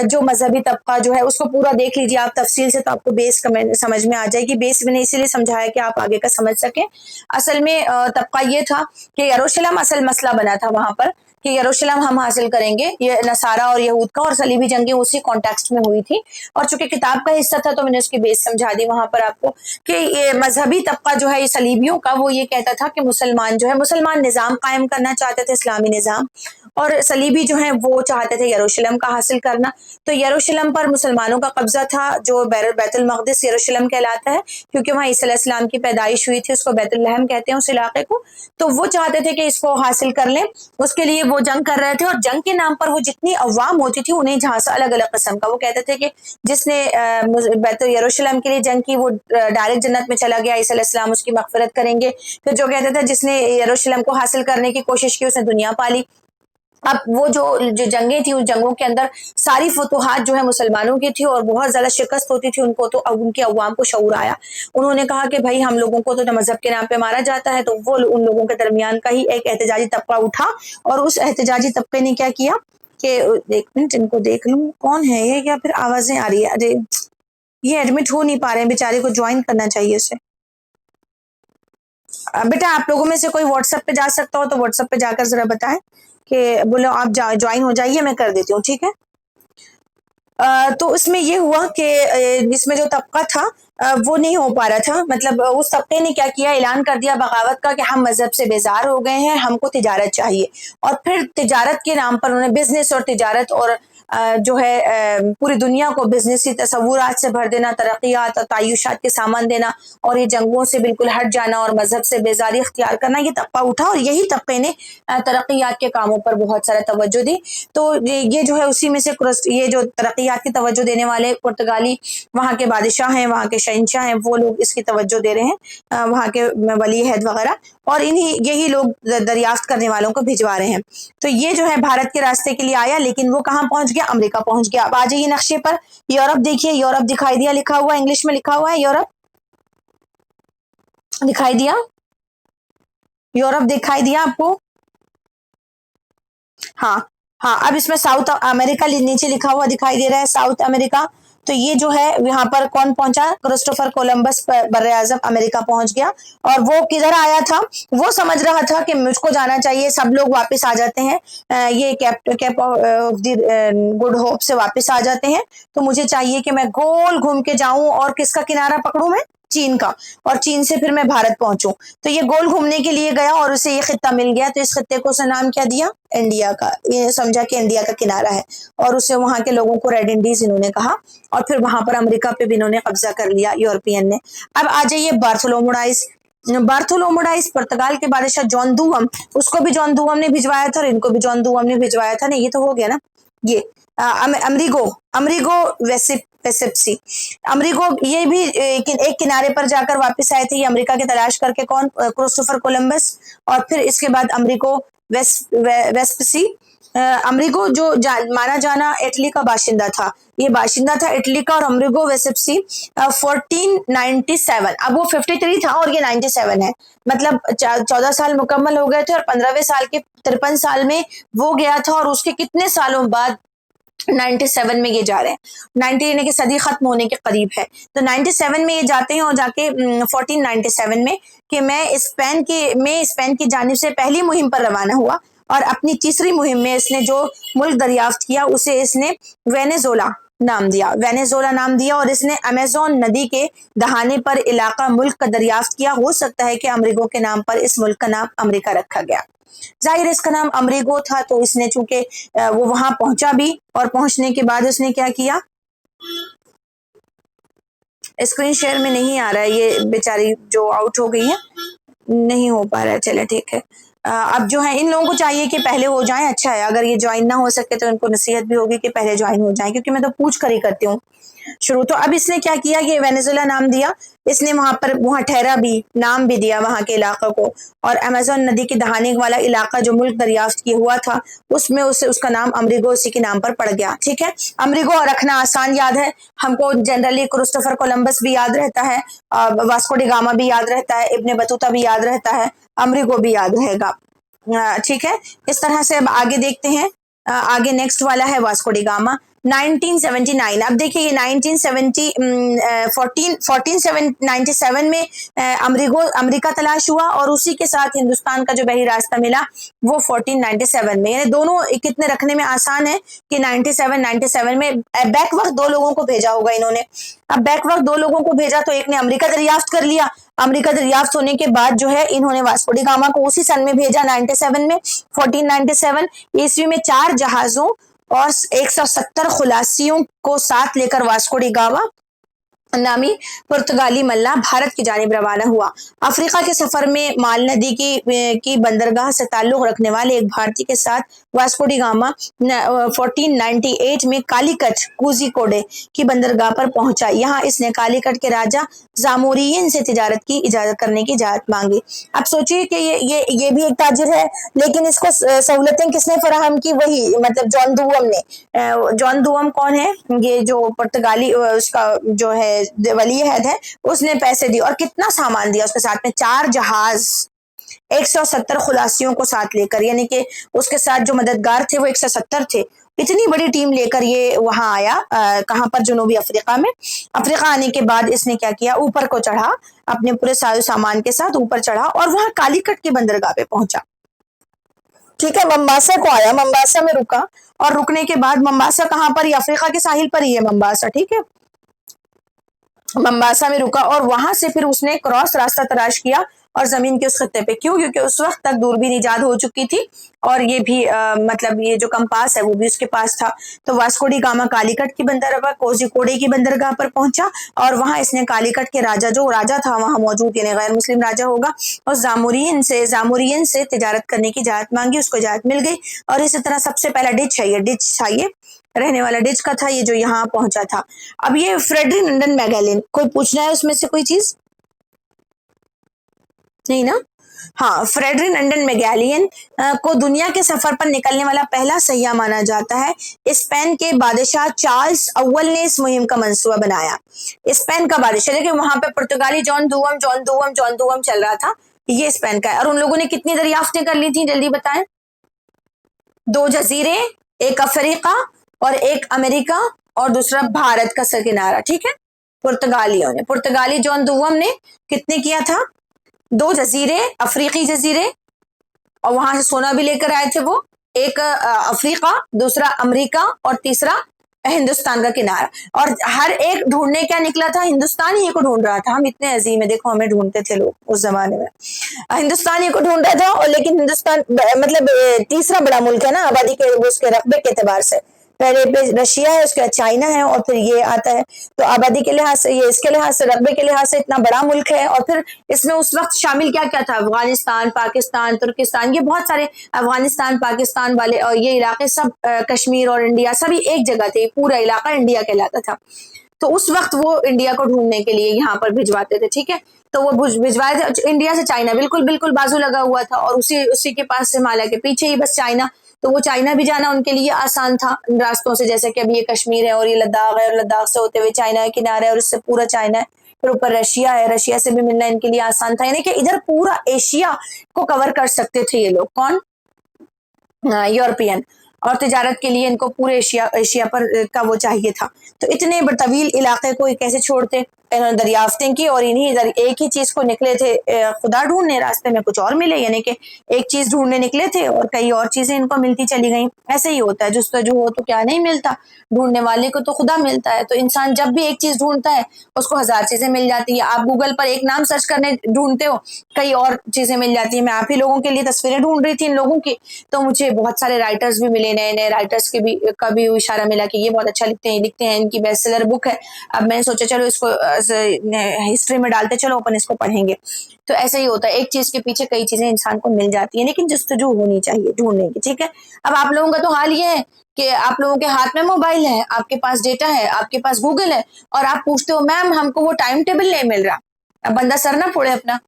जो मजहबी तबका जो है उसको पूरा देख लीजिए आप तफसील से, तो आपको बेस समझ में आ जाएगी। बेस मैंने इसीलिए समझाया कि आप आगे का समझ सके। असल में तबका ये था कि यरूशलेम असल मसला बना था वहां पर कि यरूशलेम हम हासिल करेंगे, ये नसारा और यहूद का, और सलीबी जंगें उसी कॉन्टेक्स्ट में हुई थी। और चूंकि किताब का हिस्सा था तो मैंने उसकी बेस समझा दी वहां पर आपको कि ये मजहबी तबका जो है ये सलीबियों का, वो ये कहता था कि मुसलमान जो है मुसलमान निजाम कायम करना चाहते थे, इस्लामी निजाम, और सलीबी जो है वो चाहते थे यरूशलेम का हासिल करना। तो यरूशलेम पर मुसलमानों का कब्जा था, जो बैतुल मक़दिस यरूशलेम कहलाता है, क्योंकि वहाँ ईसा अलैहिस्सलाम की पैदाइश हुई थी, उसको बैतुल लहम कहते हैं उस इलाके को। तो वो चाहते थे कि इसको हासिल कर लें, उसके लिए वो जंग कर रहे थे। और जंग के नाम पर वो जितनी अवाम होती थी उन्हें झांसा अलग अलग किस्म का, वो कहते थे कि जिसने बैतुल यरूशलेम के लिए जंग की वो डायरेक्ट जन्नत में चला गया, ईसा अलैहिस्सलाम उसकी मगफिरत करेंगे। फिर जो कहते थे जिसने यरूशलेम को हासिल करने की कोशिश की उसने दुनिया पाली। अब वो जो जंगें थी, उस जंगों के अंदर सारी फतुहात जो है मुसलमानों की थी और बहुत ज्यादा शिकस्त होती थी उनको। तो अब उनके अवाम को शऊर आया, उन्होंने कहा कि भाई हम लोगों को तो मजहब के नाम पे मारा जाता है। तो वो उन लोगों के दरमियान का ही एक एहतजाजी तबका उठा, और उस एहतजाजी तबके ने क्या किया कि, एक मिनट इनको देख लूं कौन है ये, या फिर आवाजें आ रही है, अरे ये एडमिट हो नहीं पा रहे हैं बेचारे को, ज्वाइन करना चाहिए उसे। बेटा आप लोगों में से कोई व्हाट्सएप पे जा सकता हो तो व्हाट्सएप पे जाकर जरा बताएं कि बोलो आप ज्वाइन हो जाइए, मैं कर देती हूँ, ठीक है। तो उसमें ये हुआ कि इसमें जो तबका था वो नहीं हो पा रहा था। मतलब उस तबके ने क्या किया, ऐलान कर दिया बगावत का कि हम मजहब से बेजार हो गए हैं, हमको तिजारत चाहिए। और फिर तिजारत के नाम पर उन्होंने बिजनेस और तिजारत और जो है पूरी दुनिया को बिजनेसी तस्वुरात से भर देना, तरक्यात और तायुशात के सामान देना, और ये जंगों से बिल्कुल हट जाना और मजहब से बेजारी इख्तियार करना, ये तबका उठा। और यही तबके ने तरक्यात के कामों पर बहुत सारा तवज्जो दी। तो ये जो है उसी में से ये जो तरक्यात की तवज्जो देने वाले पुर्तगाली वहाँ के बादशाह हैं, वहाँ के शहंशाह हैं, वो लोग इसकी तवज्जो दे रहे हैं, वहाँ के वली अहद वगैरह, और यही लोग दरियाफ्त करने वालों को भिजवा रहे हैं। तो ये जो है भारत के रास्ते के लिए आया, लेकिन वो कहाँ पहुंच गया, अमेरिका पहुंच गया। अब आ जाइए नक्शे पर, यूरोप देखिए, यूरोप दिखाई दिया, लिखा हुआ इंग्लिश में लिखा हुआ है यूरोप, दिखाई दिया, यूरोप दिखाई दिया आपको? हाँ हाँ, अब इसमें साउथ अमेरिका नीचे लिखा हुआ दिखाई दे रहा है, साउथ अमेरिका। تو یہ جو ہے یہاں پر کون پہنچا, کرسٹوفر کولمبس بر اعظم امریکہ پہنچ گیا. اور وہ کدھر آیا تھا, وہ سمجھ رہا تھا کہ مجھ کو جانا چاہیے, سب لوگ واپس آ جاتے ہیں, یہ Cape of the Good Hope سے واپس آ جاتے ہیں, تو مجھے چاہیے کہ میں گول گھوم کے جاؤں اور کس کا کنارہ پکڑوں میں, چین کا, اور چین سے پھر میں بھارت پہنچوں. تو یہ گول گھومنے کے لیے گیا اور اسے یہ خطہ مل گیا, تو اس خطے کو اسے نام کیا دیا, انڈیا کا. یہ سمجھا کہ انڈیا کا کنارہ ہے, اور اسے وہاں کے لوگوں کو ریڈ انڈیز انہوں نے کہا, اور پھر وہاں پر امریکہ پہ بھی انہوں نے قبضہ کر لیا یورپین نے. اب آ جائیے بارتھولوموڈائز پرتگال کے بادشاہ جان دوم, اس کو بھی جان دوم نے بھجوایا تھا اور ان کو بھی جان دوم نے بھجوایا تھا. نہیں, یہ تو ہو گیا نا. یہ امریگو ویسپسی, امریگو یہ بھی ایک کنارے پر جا کر واپس آئے تھے, یہ امریکہ کی تلاش کر کے. کون, کرسٹوفر کولمبس, اور پھر اس کے بعد امریگو ویسپسی. امریگو جو مانا جانا اٹلی کا باشندہ تھا, یہ باشندہ تھا اٹلی کا, اور امریگو ویسپسی 1497, اب وہ 53 تھا اور یہ 97 ہے, مطلب 14 سال مکمل ہو گئے تھے, اور 15ویں سال کے 53 سال میں وہ گیا تھا, اور اس کے کتنے سالوں بعد 97 میں یہ جا رہے ہیں, 90 یعنی کہ صدی ختم ہونے کے قریب ہے, تو 97 میں یہ جاتے ہیں, اور جا کے 1497 میں کہ میں اسپین کی جانب سے پہلی مہم پر روانہ ہوا, اور اپنی تیسری مہم میں اس نے جو ملک دریافت کیا اسے اس نے وینیزولا نام دیا, اور اس نے امیزون ندی کے دہانے پر علاقہ ملک کا دریافت کیا. ہو سکتا ہے کہ امریگو کے نام پر اس ملک کا نام امریکہ رکھا گیا. ظاہر اس کا نام امریگو تھا, تو اس نے چونکہ وہ وہاں پہنچا بھی, اور پہنچنے کے بعد اس نے کیا کیا, اسکرین شیئر میں نہیں آ رہا ہے, یہ بیچاری جو آؤٹ ہو گئی ہے نہیں ہو پا رہا ہے, چلے ٹھیک ہے. اب جو ہے ان لوگوں کو چاہیے کہ پہلے ہو جائیں, اچھا ہے, اگر یہ جوائن نہ ہو سکے تو ان کو نصیحت بھی ہوگی کہ پہلے جوائن ہو جائیں, کیونکہ میں تو پوچھ کر ہی کرتی ہوں شروع. تو اب اس نے کیا کیا, یہ وینیزولا نام دیا, اس نے وہاں ٹھہرا بھی, نام بھی دیا وہاں کے علاقہ کو, اور امیزون ندی کے دہانے والا علاقہ جو ملک دریافت کیا ہوا تھا اس میں اس کا نام امریگو اسی کے نام پر پڑ گیا. ٹھیک ہے, امریگو رکھنا آسان یاد ہے ہم کو, جنرلی کرسٹوفر کولمبس بھی یاد رہتا ہے, واسکو ڈی گاما بھی یاد رہتا ہے, ابن بطوطہ بھی یاد رہتا ہے, امریگو بھی یاد رہے گا. ٹھیک ہے, اس طرح سے اب آگے دیکھتے ہیں. آگے نیکسٹ والا ہے واسکو ڈی گاما 1979. اب دیکھیے یہ 1497 میں امریکہ تلاش ہوا, اور اسی کے ساتھ ہندوستان کا جو بحری راستہ ملا وہ 1497 میں, یعنی دونوں کتنے رکھنے میں آسان ہے کہ 97 میں بیک وقت دو لوگوں کو بھیجا ہوگا انہوں نے. اب بیک وقت دو لوگوں کو بھیجا, تو ایک نے امریکہ دریافت کر لیا, امریکہ دریافت ہونے کے بعد جو ہے انہوں نے واسکو ڈی گاما کو اسی سن میں بھیجا 97 میں. 1497 عیسوی میں 4 جہازوں اور 170 خلاصیوں کو ساتھ لے کر واسکو ڈی گاما نامی پرتگالی ملا بھارت کی جانب روانہ ہوا. افریقہ کے سفر میں مال ندی کی بندرگاہ سے تعلق رکھنے والے ایک بھارتی کے ساتھ واسکو ڈی گاما 1498 میں کالیکٹ کوزیکوڈے کی بندرگاہ پر پہنچا. یہاں اس نے کالیکٹ کے راجا زامورین سے تجارت کی اجازت کرنے کی اجازت مانگی. اب سوچیے کہ یہ بھی ایک تاجر ہے, لیکن اس کو سہولتیں کس نے فراہم کی, وہی مطلب جان دوم نے. جان دوم کون ہے, یہ جو پرتگالی اس کا جو ہے ولی عہد ہے, اس نے پیسے دی, اور کتنا سامان دیا اس کے ساتھ میں, 4 جہاز 170 خلاصیوں کو ساتھ لے کر, یعنی کہ اس کے ساتھ جو مددگار تھے وہ 170 تھے. اتنی بڑی ٹیم لے کر یہ وہاں آیا, کہاں پر, جنوبی افریقہ میں. افریقہ آنے کے بعد اس نے کیا کیا, اوپر کو چڑھا, اپنے پورے سامان کے ساتھ اوپر چڑھا, اور وہاں کالیکٹ کی بندرگاہ پہ پہنچا. ٹھیک ہے, ممباسا کو آیا, ممباسا میں رکا, اور رکنے کے بعد ممباسا کہاں پر, یہ افریقہ کے ساحل پر ہی ہے ممباسا. ٹھیک ہے, ممباسا میں رکا, اور وہاں سے پھر اس نے کراس راستہ تلاش کیا اور زمین کے اس خطے پہ. کیوں, کیونکہ اس وقت تک دوربین ایجاد ہو چکی تھی, اور یہ بھی مطلب یہ جو کمپاس ہے وہ بھی اس کے پاس تھا. تو واسکو ڈی گاما کالیکٹ کی بندرگاہ کوزیکوڈے کی بندرگاہ پر پہنچا, اور وہاں اس نے کالیکٹ کے راجا, جو راجا تھا وہاں موجود, یعنی غیر مسلم راجا ہوگا, اور زامورین سے تجارت کرنے کی اجازت مانگی. اس کو اجازت مل گئی, اور اسی طرح سب سے پہلا ڈچ تھا, یہ رہنے والا ڈچ کا تھا, یہ جو یہاں پہنچا تھا. اب یہ فریڈرک لنڈن میگیلن, کوئی پوچھنا ہے اس میں سے کوئی چیز نہیں نا؟ ہاں, فریڈرک لنڈن میگیلین کو دنیا کے سفر پر نکلنے والا پہلا سیاح مانا جاتا ہے. اسپین کے بادشاہ چارلس اول نے اس مہم کا منصوبہ بنایا. اسپین کا بادشاہ, دیکھیں وہاں پہ پرتگالی جان دوم چل رہا تھا, یہ اسپین کا ہے. اور ان لوگوں نے کتنی دریافتیں کر لی تھیں, جلدی بتائیں. 2 جزیرے, ایک افریقہ اور ایک امریکہ, और दूसरा भारत का किनारा, ठीक है। पुर्तगालियों ने, पुर्तगाली जॉन दुवम ने कितने किया था, 2 जजीरे, अफ्रीकी जजीरे, और वहां से सोना भी लेकर आए थे वो, एक अफ्रीका, दूसरा अमेरिका और तीसरा हिंदुस्तान का किनारा। और हर एक ढूंढने क्या निकला था, हिंदुस्तान ही को ढूंढ रहा था। हम इतने अजीम है, देखो हमें ढूंढते थे लोग उस जमाने में, हिंदुस्तान ही को ढूंढ रहा था। और लेकिन हिंदुस्तान मतलब तीसरा बड़ा मुल्क है ना आबादी के, उसके रकबे के एतबार से, पहले पे रशिया है, उसके बाद चाइना है, और फिर ये आता है। तो आबादी के लिहाज से, ये इसके लिहाज से, रकबे के लिहाज से इतना बड़ा मुल्क है। और फिर इसमें उस वक्त शामिल क्या क्या था, अफगानिस्तान, पाकिस्तान, तुर्किस्तान, ये बहुत सारे अफगानिस्तान, पाकिस्तान वाले और ये इलाके सब, कश्मीर और इंडिया सभी एक जगह थे, पूरा इलाका इंडिया कहलाता था। तो उस वक्त वो इंडिया को ढूंढने के लिए यहाँ पर भिजवाते थे, ठीक है। तो वो भिजवाए थे इंडिया से चाइना, बिल्कुल बिल्कुल बाजू लगा हुआ था, और उसी के पास से, हिमालय के पीछे ही बस चाइना। तो वो चाइना भी जाना उनके लिए आसान था रास्तों से, जैसे कि अभी ये कश्मीर है और ये लद्दाख है, और लद्दाख से होते हुए चाइना के किनारे है, और इससे पूरा चाइना है, फिर ऊपर रशिया है, रशिया से भी मिलना इनके लिए आसान था। यानी कि इधर पूरा एशिया को कवर कर सकते थे ये लोग, कौन, यूरोपियन। और तिजारत के लिए इनको पूरे एशिया पर का वो चाहिए था। तो इतने तवील इलाके को कैसे छोड़ते, इन्होंने दरियाफ्तें की, और इन्हीं एक ही चीज को निकले थे खुदा ढूंढने, रास्ते में कुछ और मिले, यानी कि एक चीज ढूंढने निकले थे और कई और चीजें इनको मिलती चली गई। ऐसे ही होता है, जुस्तजू हो तो क्या नहीं मिलता, ढूंढने वाले को तो खुदा मिलता है। तो इंसान जब भी एक चीज ढूंढता है उसको 1000 चीजें मिल जाती है। आप गूगल पर एक नाम सर्च करने ढूंढते हो, कई और चीजें मिल जाती है। मैं आप ही लोगों के लिए तस्वीरें ढूंढ रही थी इन लोगों की, तो मुझे बहुत सारे राइटर्स भी मिले, नए नए राइटर्स के भी का भी इशारा मिला कि ये बहुत अच्छा लिखते हैं, इनकी बेस्ट सेलर बुक है। अब मैंने सोचा चलो इसको हिस्ट्री में डालते, चलो अपन इसको पढ़ेंगे। तो ऐसे ही होता है, एक चीज के पीछे कई चीजें इंसान को मिल जाती है, लेकिन जस्तजू होनी चाहिए ढूंढने की, ठीक है। अब आप लोगों का तो हाल ये है कि आप लोगों के हाथ में मोबाइल है, आपके पास डेटा है, आपके पास गूगल है, और आप पूछते हो मैम हमको वो टाइम टेबल नहीं मिल रहा। अब बंदा सर ना फोड़े अपना,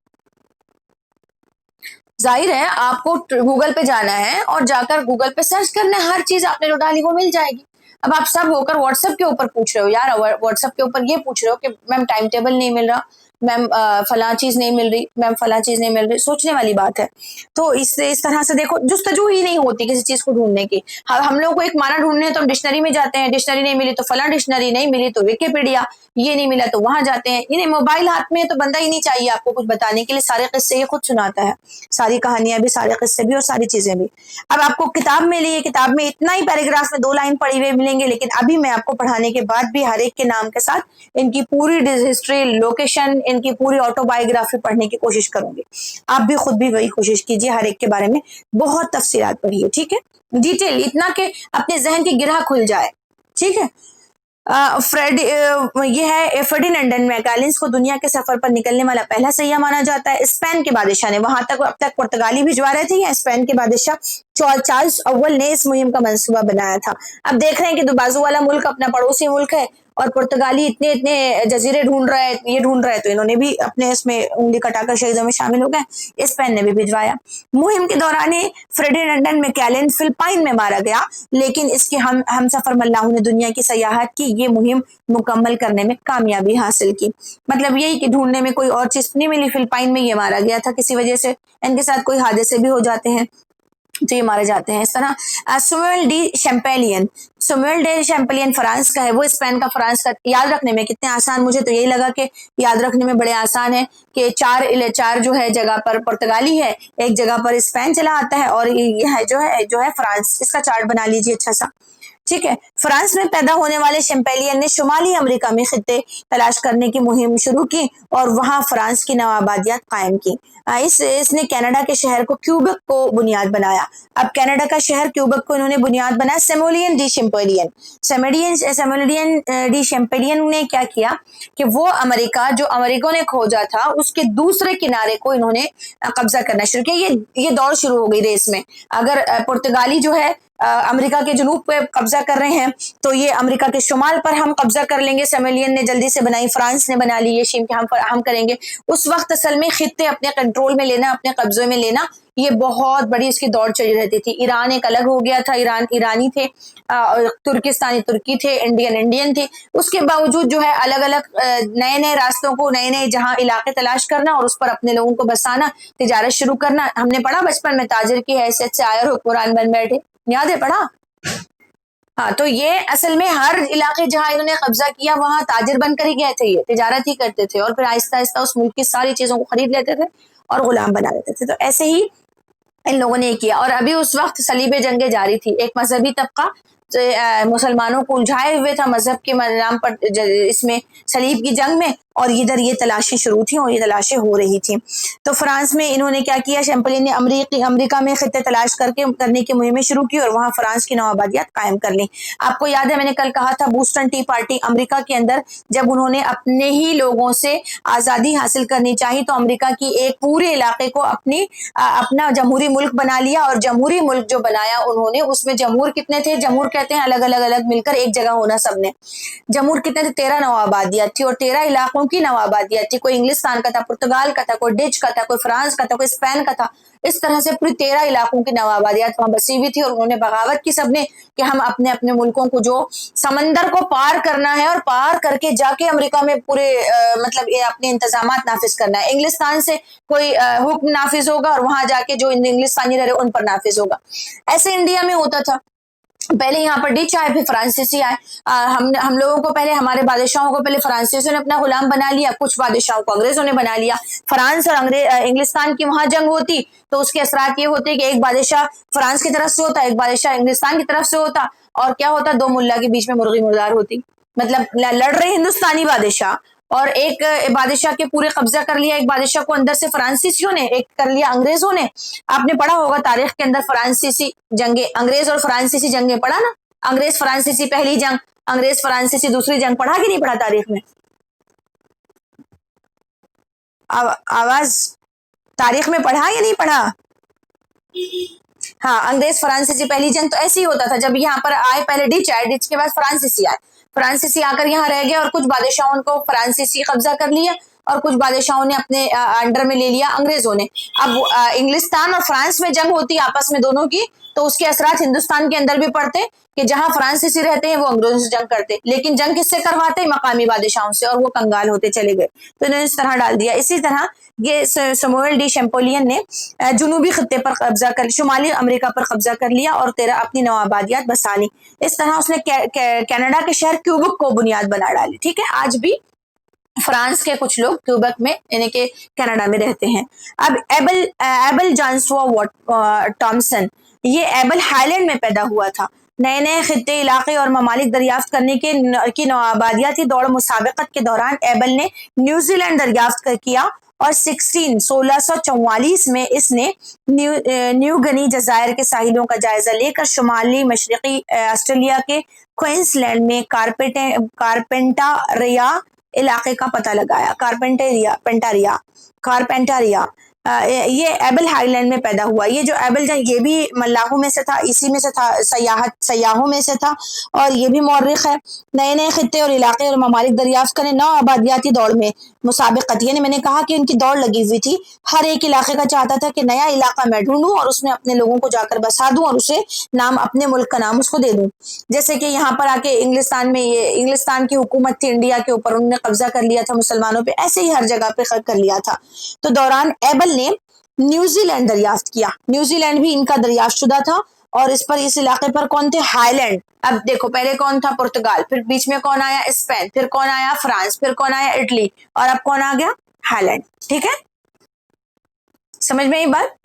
जाहिर है आपको गूगल पे जाना है और जाकर गूगल पे सर्च करना है, हर चीज आपने जो डाली वो मिल जाएगी। अब आप सब होकर व्हाट्सएप के ऊपर पूछ रहे हो, यार व्हाट्सएप के ऊपर ये पूछ रहे हो कि मैम टाइम टेबल नहीं मिल रहा, मैम फलां चीज नहीं मिल रही, मैम फलां चीज नहीं मिल रही, सोचने वाली बात है। तो इस तरह से देखो, जुस्तजू ही नहीं होती किसी चीज को ढूंढने की। हम लोग को एक माना ढूंढने है तो हम डिक्शनरी में जाते हैं, डिक्शनरी नहीं मिली तो फलां डिक्शनरी, नहीं मिली तो विकिपीडिया, ये नहीं मिला तो वहां जाते हैं। ये नहीं, मोबाइल हाथ में है तो बंदा ही नहीं चाहिए आपको कुछ बताने के लिए, सारे किस्से ये खुद सुनाता है, सारी कहानियां भी, सारे किस्से भी और सारी चीजें भी। अब आपको किताब मिली है, किताब में इतना ही पैराग्राफ में 2 लाइन पढ़ी हुए मिलेंगे, लेकिन अभी मैं आपको पढ़ाने के बाद भी हर एक के नाम के साथ इनकी पूरी हिस्ट्री, लोकेशन, इनकी पूरी ऑटोबायोग्राफी पढ़ने की कोशिश करूंगी। आप भी खुद भी वही कोशिश कीजिए, हर एक के बारे में बहुत तफसीलात पढ़िए, ठीक है, डिटेल, इतना कि अपने जहन की गिरह खुल जाए, ठीक है। ये है फर्डिनेंड मैगेलेंस को दुनिया के सफर पर निकलने वाला पहला सैयाह माना जाता है। स्पेन के बादशाह ने, वहां तक अब तक पुर्तगाली भिजवा रहे थे, या स्पेन के बादशाह चार्ल्स अव्वल ने इस मुहिम का मंसूबा बनाया था। अब देख रहे हैं कि दो बाजू वाला मुल्क अपना पड़ोसी मुल्क है, और पुर्तगाली इतने इतने जजीरे ढूंढ रहा है, ये ढूंढ रहा है, तो इन्होंने भी अपने इसमें उंगली कटाकर शहीदों में शामिल हो गए। स्पेन ने भी भिजवाया। मुहिम के दौरान फ्रेडिनेंड मैगेलन फिलिपाइन में मारा गया, लेकिन इसके हम सफर मल्लाहों ने दुनिया की सयाहत की, ये मुहिम मुकम्मल करने में कामयाबी हासिल की। मतलब यही कि ढूंढने में कोई और चीज नहीं मिली, फिलिपाइन में ये मारा गया था किसी वजह से, इनके साथ कोई हादसे भी हो जाते हैं तो ये मारे जाते हैं इस तरह। समुएल डी शैम्पेलियन फ्रांस का है, वो स्पेन का, फ्रांस का। याद रखने में कितने आसान, मुझे तो यही लगा कि याद रखने में बड़े आसान है कि चार जो है जगह पर पुर्तगाली है, एक जगह पर स्पेन चला आता है, और ये जो है फ्रांस। इसका चार्ट बना लीजिए अच्छा सा, ठीक है। फ्रांस में पैदा होने वाले शैम्पेलियन ने शुमाली अमेरिका में खित्ते तलाश करने की मुहिम शुरू की और वहां फ्रांस की नवाबादियात कायम की। इसने कनाडा के शहर को क्यूबेक को बुनियाद बनाया। अब कनाडा का शहर क्यूबेक को इन्होंने बुनियाद बनाया। सेमुलियन डी शैम्पेलियन ने क्या किया कि वो अमेरिका जो अमेरिका ने खोजा था उसके दूसरे किनारे को इन्होंने कब्जा करना शुरू किया। ये दौड़ शुरू हो गई रेस में। अगर पुर्तगाली जो है अमेरिका के जनूब पे कब्जा कर रहे हैं, तो ये अमेरिका के शुमाल पर हम कब्जा कर लेंगे। सेमुलियन ने जल्दी से बनाई, फ्रांस ने बना ली ये शीम कि हम करेंगे। उस वक्त असल में खित्ते अपने कंट्रोल में लेना, अपने कब्जे में लेना, ये बहुत बड़ी इसकी दौड़ चली रहती थी। ईरान एक अलग हो गया था, ईरानी थे, तुर्किस्तानी तुर्की थे, इंडियन थे। उसके बावजूद जो है अलग अलग नए नए रास्तों को, नए नए जहां इलाके तलाश करना और उस पर अपने लोगों को बसाना, तिजारत शुरू करना। हमने पढ़ा बचपन में, ताजिर की हैसियत से आए और हुक्मरान बन बैठे, याद है पढ़ा? हाँ, तो ये असल में हर इलाके जहाँ इन्होंने कब्जा किया वहाँ ताजिर बनकर ही गए थे, ये तिजारत ही करते थे और फिर आहिस्ता आहिस्ता उस मुल्क की सारी चीजों को खरीद लेते थे और गुलाम बना लेते थे। तो ऐसे ही इन लोगों ने किया। और अभी उस वक्त सलीब जंगे जारी थी, एक मजहबी तबका मुसलमानों को उलझाए हुए था मजहब के नाम पर इसमें सलीब की जंग में, और इधर ये तलाशें शुरू थी और ये तलाशें हो रही थी। तो फ्रांस में इन्होंने क्या किया, शैम्पेलिन ने अमेरिका में खिते तलाश करने की मुहिमें शुरू की और वहां फ्रांस की नवाबादियात कायम कर ली। आपको याद है मैंने कल कहा था बूस्टन टी पार्टी अमेरिका के अंदर जब उन्होंने अपने ही लोगों से आजादी हासिल करनी चाहिए तो अमेरिका की एक पूरे इलाके को अपना जमहूरी मुल्क बना लिया, और जमहूरी मुल्क जो बनाया उन्होंने उसमें जमहूर कितने थे, जमहूर कहते हैं अलग अलग मिलकर एक जगह होना, सबने जमहूर कितने थे, 13 नवाबादियात थी और 13 इलाकों की नवाबादियात थी। कोई इंग्लिस्तान का था, पुर्तगाल का था, कोई डच का था, कोई फ्रांस का था, कोई स्पेन का था। इस तरह से पूरी 13 इलाकों की नवाबादियात वहां बसी हुई थी और उन्होंने बगावत की सबने कि हम अपने अपने मुल्कों को जो समंदर को पार करना है और पार करके जाके अमेरिका में पूरे मतलब अपने इंतजामात नाफिज करना है। इंग्लिस्तान से कोई हुक्म नाफिज होगा और वहां जाके जो इंग्लिस्तानी रहे उन पर नाफिज होगा। ऐसे इंडिया में होता था, पहले यहाँ पर डच आए फिर फ्रांसीसी आए। हम लोगों को पहले, हमारे बादशाहों को पहले फ्रांसीसियों ने अपना गुलाम बना लिया, कुछ बादशाहों को अंग्रेजों ने बना लिया। फ्रांस और इंग्लिस्तान की वहां जंग होती तो उसके असरात ये होते कि एक बादशाह फ्रांस की तरफ से होता, एक बादशाह इंग्लिस्तान की तरफ से होता, और क्या होता, दो मुल्ला के बीच में मुर्गी मुर्दार होती। मतलब लड़ रहे हिंदुस्तानी बादशाह और एक बादशाह के पूरे कब्जा कर लिया, एक बादशाह को अंदर से फ्रांसीसियों ने, एक कर लिया अंग्रेजों ने। आपने पढ़ा होगा तारीख के अंदर फ्रांसीसी जंगे, अंग्रेज और फ्रांसीसी जंगे पढ़ा ना, अंग्रेज फ्रांसीसी पहली जंग, अंग्रेज फ्रांसीसी दूसरी जंग, पढ़ा कि नहीं पढ़ा तारीख में? आवाज, तारीख में पढ़ा या नहीं पढ़ा? हाँ, अंग्रेज फ्रांसीसी पहली जंग। तो ऐसे ही होता था, जब यहाँ पर आए पहले डच आए, डच के बाद फ्रांसीसी आए, फ्रांसीसी आकर यहाँ रह गए और कुछ बादशाहों को फ्रांसीसी कब्जा कर लिया और कुछ बादशाहों ने अपने अंडर में ले लिया अंग्रेजों ने। अब इंग्लिस्तान और फ्रांस में जंग होती आपस में दोनों की, तो उसके असरात हिंदुस्तान के अंदर भी पड़ते कि जहां फ्रांसीसी रहते हैं वो अंग्रेजों से जंग करते, लेकिन जंग किससे करवाते, मकामी बादशाहों से, और वो कंगाल होते चले गए। तो इन्होंने इस तरह डाल दिया। इसी तरह ये समुएल डी शैम्पोलियन ने जुनूबी खत्ते पर कब्जा कर, शुमाली अमेरिका पर कब्जा कर लिया और 13 अपनी नवाबादियात बसा ली। इस तरह उसने कनाडा के शहर क्यूबेक को बुनियाद बना डाली। ठीक है, आज भी फ्रांस के कुछ लोग क्यूबेक में यानी कि कनाडा में रहते हैं। अब एबल जॉन्सवा टॉमसन, ये एबल हाईलैंड में पैदा हुआ था। नए नए खित्ते, इलाके और ममालिक दरियाफ्त करने की नवाबादियाती दौड़ मुसाबकत के दौरान एबल ने न्यूजीलैंड दरियाफ्त किया और 1644 में इसने न्यू गनी जजायर के साहिलों का जायजा लेकर शुमाली मशरकी ऑस्ट्रेलिया के क्वींसलैंड में कारपेंटारिया इलाके का पता लगाया। कारपेंटारिया ये एबल हाईलैंड में पैदा हुआ। ये जो एबल जंग ये भी मल्लाहों में से था, इसी में से था, सयाहों में से था, और ये भी मौर्रिख है। नए नए खित्ते और इलाके और ममालिक दरियाफ्त करने, नौ आबादियाती दौड़ में मुसाबकत, यानी मैंने कहा कि उनकी दौड़ लगी हुई थी। हर एक इलाके का चाहता था कि नया इलाका मैं ढूंढूं और उसमें अपने लोगों को जाकर बसा दूं और उसे नाम, अपने मुल्क का नाम उसको दे दूं। जैसे कि यहाँ पर आके इंग्लिस्तान में, ये इंग्लिस्तान की हुकूमत थी इंडिया के ऊपर, उन्होंने कब्जा कर लिया था मुसलमानों पे, ऐसे ही हर जगह पे कर लिया था। तो दौरान एबल ने न्यूजीलैंड दरियाफ्त किया। न्यूजीलैंड भी इनका दरियाफ्त शुदा था और इस इलाके पर कौन थे, हाईलैंड। अब देखो पहले कौन था, पुर्तगाल, फिर बीच में कौन आया, स्पेन, फिर कौन आया, फ्रांस, फिर कौन आया, इटली, और अब कौन आ गया, हाईलैंड। ठीक है, समझ में आई बात?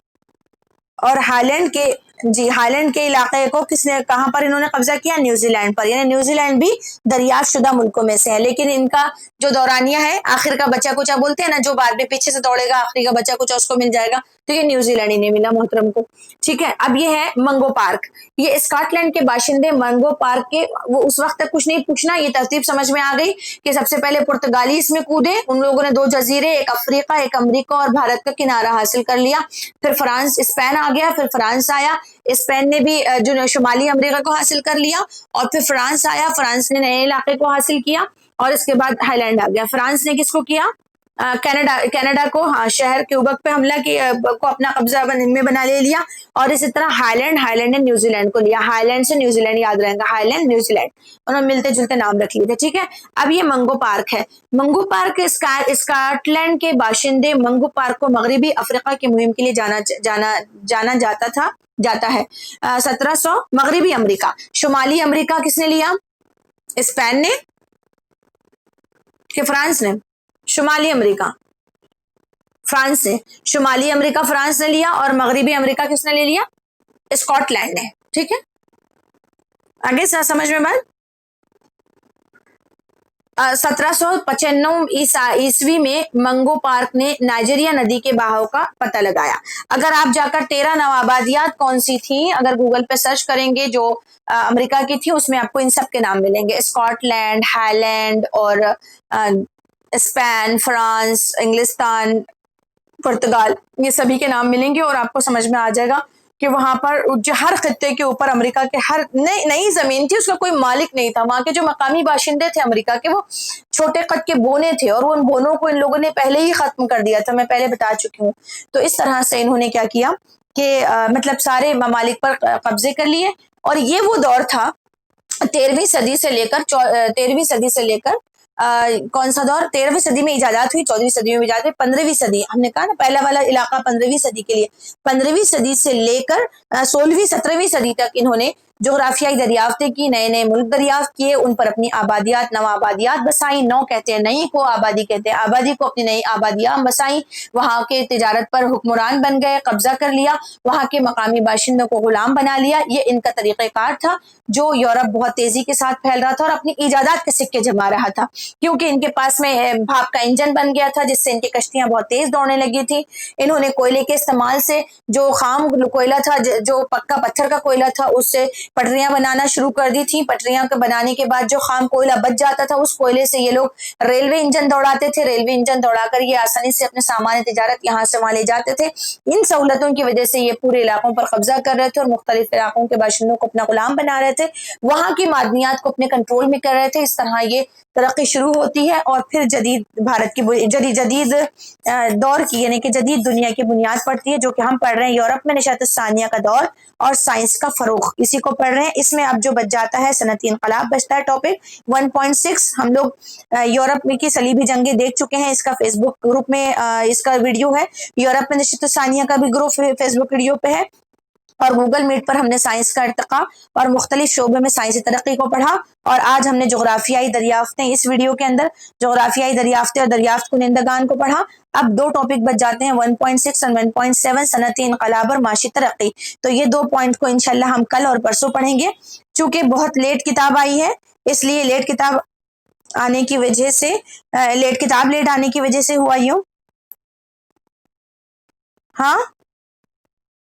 और हाईलैंड के इलाके को किसने, कहां पर इन्होंने कब्जा किया, न्यूजीलैंड पर। यानी न्यूजीलैंड भी दरियाफ्त शुदा मुल्कों में से है, लेकिन इनका जो दौरानिया है, आखिर का बच्चा कुचा बोलते हैं ना, जो बाद में पीछे से दौड़ेगा आखिरी का बच्चा कुछ उसको मिल जाएगा, तो ये न्यूजीलैंड ही नहीं मिला मोहतरम को। ठीक है, अब ये है मंगो पार्क। ये स्कॉटलैंड के बाशिंदे मंगो पार्क के, वो उस वक्त तक कुछ नहीं पूछना, ये तरतीब समझ में आ गई कि सबसे पहले पुर्तगाली इसमें कूदे, उन लोगों ने 2 जजीरे, एक अफ्रीका, एक अमरीका और भारत का किनारा हासिल कर लिया। फिर स्पेन आ गया, फिर फ्रांस आया, स्पेन ने भी जो शुमाली अमेरिका को हासिल कर लिया, और फिर फ्रांस आया, फ्रांस ने नए इलाके को हासिल किया, और इसके बाद हाईलैंड आ गया। फ्रांस ने किसको किया, कनाडा को, हाँ, शहर क्यूबक पे हमला किया, को अपना कब्जा में बना ले लिया। और इसी तरह हाईलैंड ने न्यूजीलैंड को लिया। हाईलैंड से न्यूजीलैंड याद रहेगा, हाईलैंड न्यूजीलैंड, उन्होंने मिलते जुलते नाम रख लिए थे, ठीक है। अब ये मंगो पार्क है। मंगो पार्क स्कॉटलैंड के बाशिंदे मंगो पार्क को मगरबी अफ्रीका की मुहिम के लिए जाना जाता है। 1700 मगरबी अमेरिका, शुमाली अमेरिका किसने लिया? स्पेन ने कि फ्रांस ने? शुमाली अमेरिका फ्रांस ने, शुमाली अमेरिका फ्रांस ने लिया, और मगरबी अमेरिका किसने ले लिया? स्कॉटलैंड ने, ठीक है। आगे समझ में बात। 1795 ईस्वी में मंगो पार्क ने नाइजीरिया नदी के बहाव का पता लगाया। अगर आप जाकर 13 नवाबादियात कौन सी थी, अगर गूगल पे सर्च करेंगे जो अमेरिका की थी, उसमें आपको इन सब के नाम मिलेंगे, स्कॉटलैंड, हाईलैंड और स्पेन, फ्रांस, इंग्लिस्तान, पुर्तगाल, ये सभी के नाम मिलेंगे। और आपको समझ में आ जाएगा कि वहां पर जो हर खत्ते के ऊपर अमेरिका के हर नई जमीन थी, उसका कोई मालिक नहीं था। वहां के जो मकामी बाशिंदे थे अमेरिका के, वो छोटे कद के बोने थे, और उन बोनों को इन लोगों ने पहले ही खत्म कर दिया था, मैं पहले बता चुकी हूँ। तो इस तरह से इन्होंने क्या किया कि मतलब सारे ममालिक पर कब्जे कर लिए। और ये वो दौर था 13वीं सदी से लेकर कौन सा दौर? 13वीं सदी में इजाजत हुई, 14वीं सदी में इजाजत हुई, 15वीं सदी, हमने कहा ना पहला वाला इलाका 15वीं सदी के लिए, 15वीं सदी से लेकर 16वीं 17वीं सदी तक इन्होंने जोग्राफियाई दरियाफ्तें की, नए नए मुल्क दरियाफ्त किए, उन पर अपनी आबादियात, नव आबादियात बसाई। नौ कहते हैं, नई को आबादी कहते हैं, आबादी को अपनी नई आबादियात बसाई। वहां के तिजारत पर हुक्मरान बन गए, कब्जा कर लिया, वहां के मकामी बाशिंदों को गुलाम बना लिया। ये इनका तरीक़ेकार था, जो यूरोप बहुत तेजी के साथ फैल रहा था और अपनी इजादात के सिक्के जमा रहा था, क्योंकि इनके पास में भाप का इंजन बन गया था, जिससे इनकी कश्तियां बहुत तेज दौड़ने लगी थी। इन्होंने कोयले के इस्तेमाल से, जो खाम कोयला था, जो पक्का पत्थर का कोयला था, उससे पटरियां बनाना शुरू कर दी थी। पटरियां के बनाने के बाद जो खाम कोयला बच जाता था, उस कोयले से ये लोग रेलवे इंजन दौड़ाते थे। रेलवे इंजन दौड़ाकर ये आसानी से अपने सामान तिजारत यहाँ से वहां ले जाते थे। इन सहूलतों की वजह से ये पूरे इलाकों पर कब्जा कर रहे थे और मुख्तलिफ इलाकों के बाशिंदों को अपना गुलाम बना रहे थे, वहां की मादनियात को अपने कंट्रोल में कर रहे थे। इस तरह ये तरक्की शुरू होती है, और फिर जदीद भारत की जदीद दौर की, यानी कि जदीद दुनिया की बुनियाद पड़ती है, जो कि हम पढ़ रहे हैं यूरोप में नशात सानिया का दौर और साइंस का फरोग, इसी को पढ़ रहे हैं। इसमें अब जो बच जाता है सनती इनकलाब बचता है टॉपिक 1.6। हम लोग यूरोप में की सलीबी जंगें देख चुके हैं, इसका फेसबुक ग्रुप में इसका वीडियो है। यूरोप में नशात सानिया का भी ग्रुप फेसबुक वीडियो पे है, और गूगल मीट पर हमने साइंस का इर्तिका और मुख्तलिफ शोबे में साइंसी तरक्की को पढ़ा। और आज हमने जोग्राफियाई दरियाफ्तें, इस वीडियो के अंदर जोग्राफियाई दरियाफ्तें और दरियाफ्त कुनिंदगान को पढ़ा। अब दो टॉपिक बच जाते हैं 1.6 और 1.7, सनती इनकलाब और माशी तरक्की। तो ये दो पॉइंट को इंशाल्लाह हम कल और परसों पढ़ेंगे। चूंकि बहुत लेट किताब आई है, इसलिए लेट किताब आने की वजह से लेट आने की वजह से हुआ यूं। हाँ,